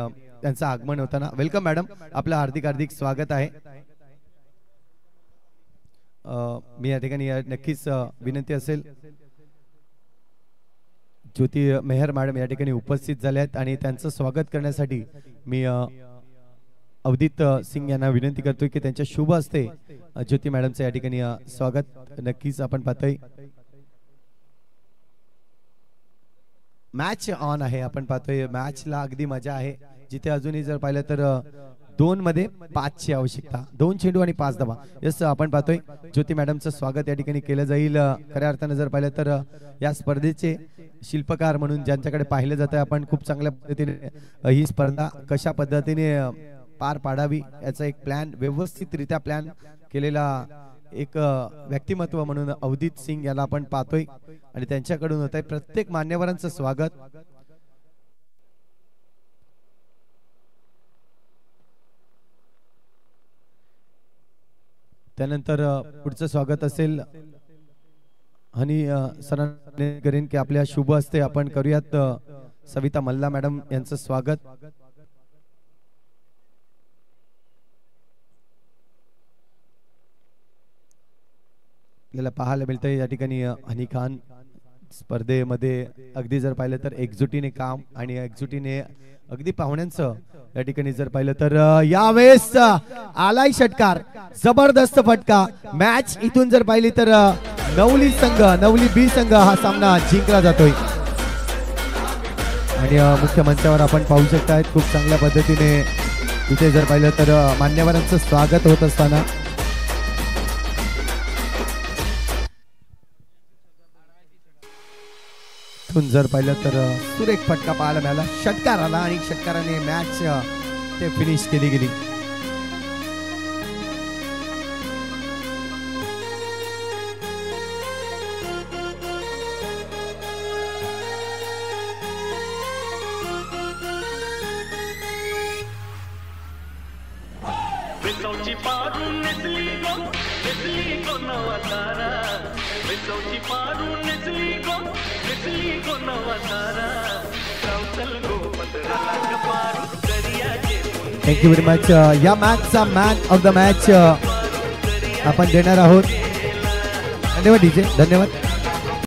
त्यांचं आगमन होताना. वेलकम मॅडम, आपलं हार्दिक हार्दिक स्वागत आहे. मी या ठिकाणी नक्कीच विनंती असेल, ज्योती मेहर मॅडम या ठिकाणी उपस्थित झाले आहेत आणि त्यांचं स्वागत करण्यासाठी मी अवधीत सिंग यांना विनंती करतोय की त्यांच्या शुभ हस्ते ज्योती मॅडमचं या ठिकाणी स्वागत नक्कीच आपण पाहतोय. मॅच ऑन आहे, आपण पाहतोय मॅचला अगदी मजा आहे. जिथे अजूनही जर पाहिलं तर 2 मध्ये 5ची आवश्यकता. 2 चेंडू आणि 5 धावा. यस, आपण पाहतोय ज्योती मॅडमचं स्वागत या ठिकाणी केलं जाईल. खऱ्या अर्थानं जर पाहिलं तर या स्पर्धेचे शिल्पकार म्हणून ज्यांच्याकडे पाहिलं जातं, आपण खूप चांगल्या पद्धतीने ही स्पर्धा कशा पद्धतीने पार पाडावी याचा एक प्लॅन, व्यवस्थितरित्या प्लॅन केलेला एक व्यक्तिमत्व म्हणून अवधीत सिंग याला आपण पाहतोय आणि त्यांच्याकडून होत आहे प्रत्येक मान्यवरांचं स्वागत. त्यानंतर पुढचं स्वागत असेल आणि सरांनी करेन की आपल्या शुभ हस्ते आपण करूयात सविता मल्ला मॅडम यांचं स्वागत. आपल्याला पाहायला मिळतंय या ठिकाणी हनी खान स्पर्धेमध्ये अगदी जर पाहिलं तर एकजुटीने काम आणि एकजुटीने अगदी पाहुण्यांचं या ठिकाणी जर पाहिलं तर यावेळेस आलाय षटकार. जबरदस्त फटका. मॅच इथून जर पाहिली तर नवली संघ, नवली बी संघ हा सामना जिंकला जातोय आणि मुख्य मंचावर आपण पाहू शकताय खूप चांगल्या पद्धतीने इथे जर पाहिलं तर मान्यवरांचं स्वागत होत असताना इथून जर पाहिलं तर सुरेख फटका पाहायला मिळाला, षटकार आला आणि षटकाराने मॅच ते फिनिश केली गेली. वेचवची पारून नेसली गो नवा तारा, वेचवची पारून नेसली गो नवा तारा, रावचल गो पत्राला कपारू दर्याचे. Thank you very much. या मॅचचा मॅन ऑफ द मॅच आपण देणार आहोत. धन्यवाद डीजे, धन्यवाद.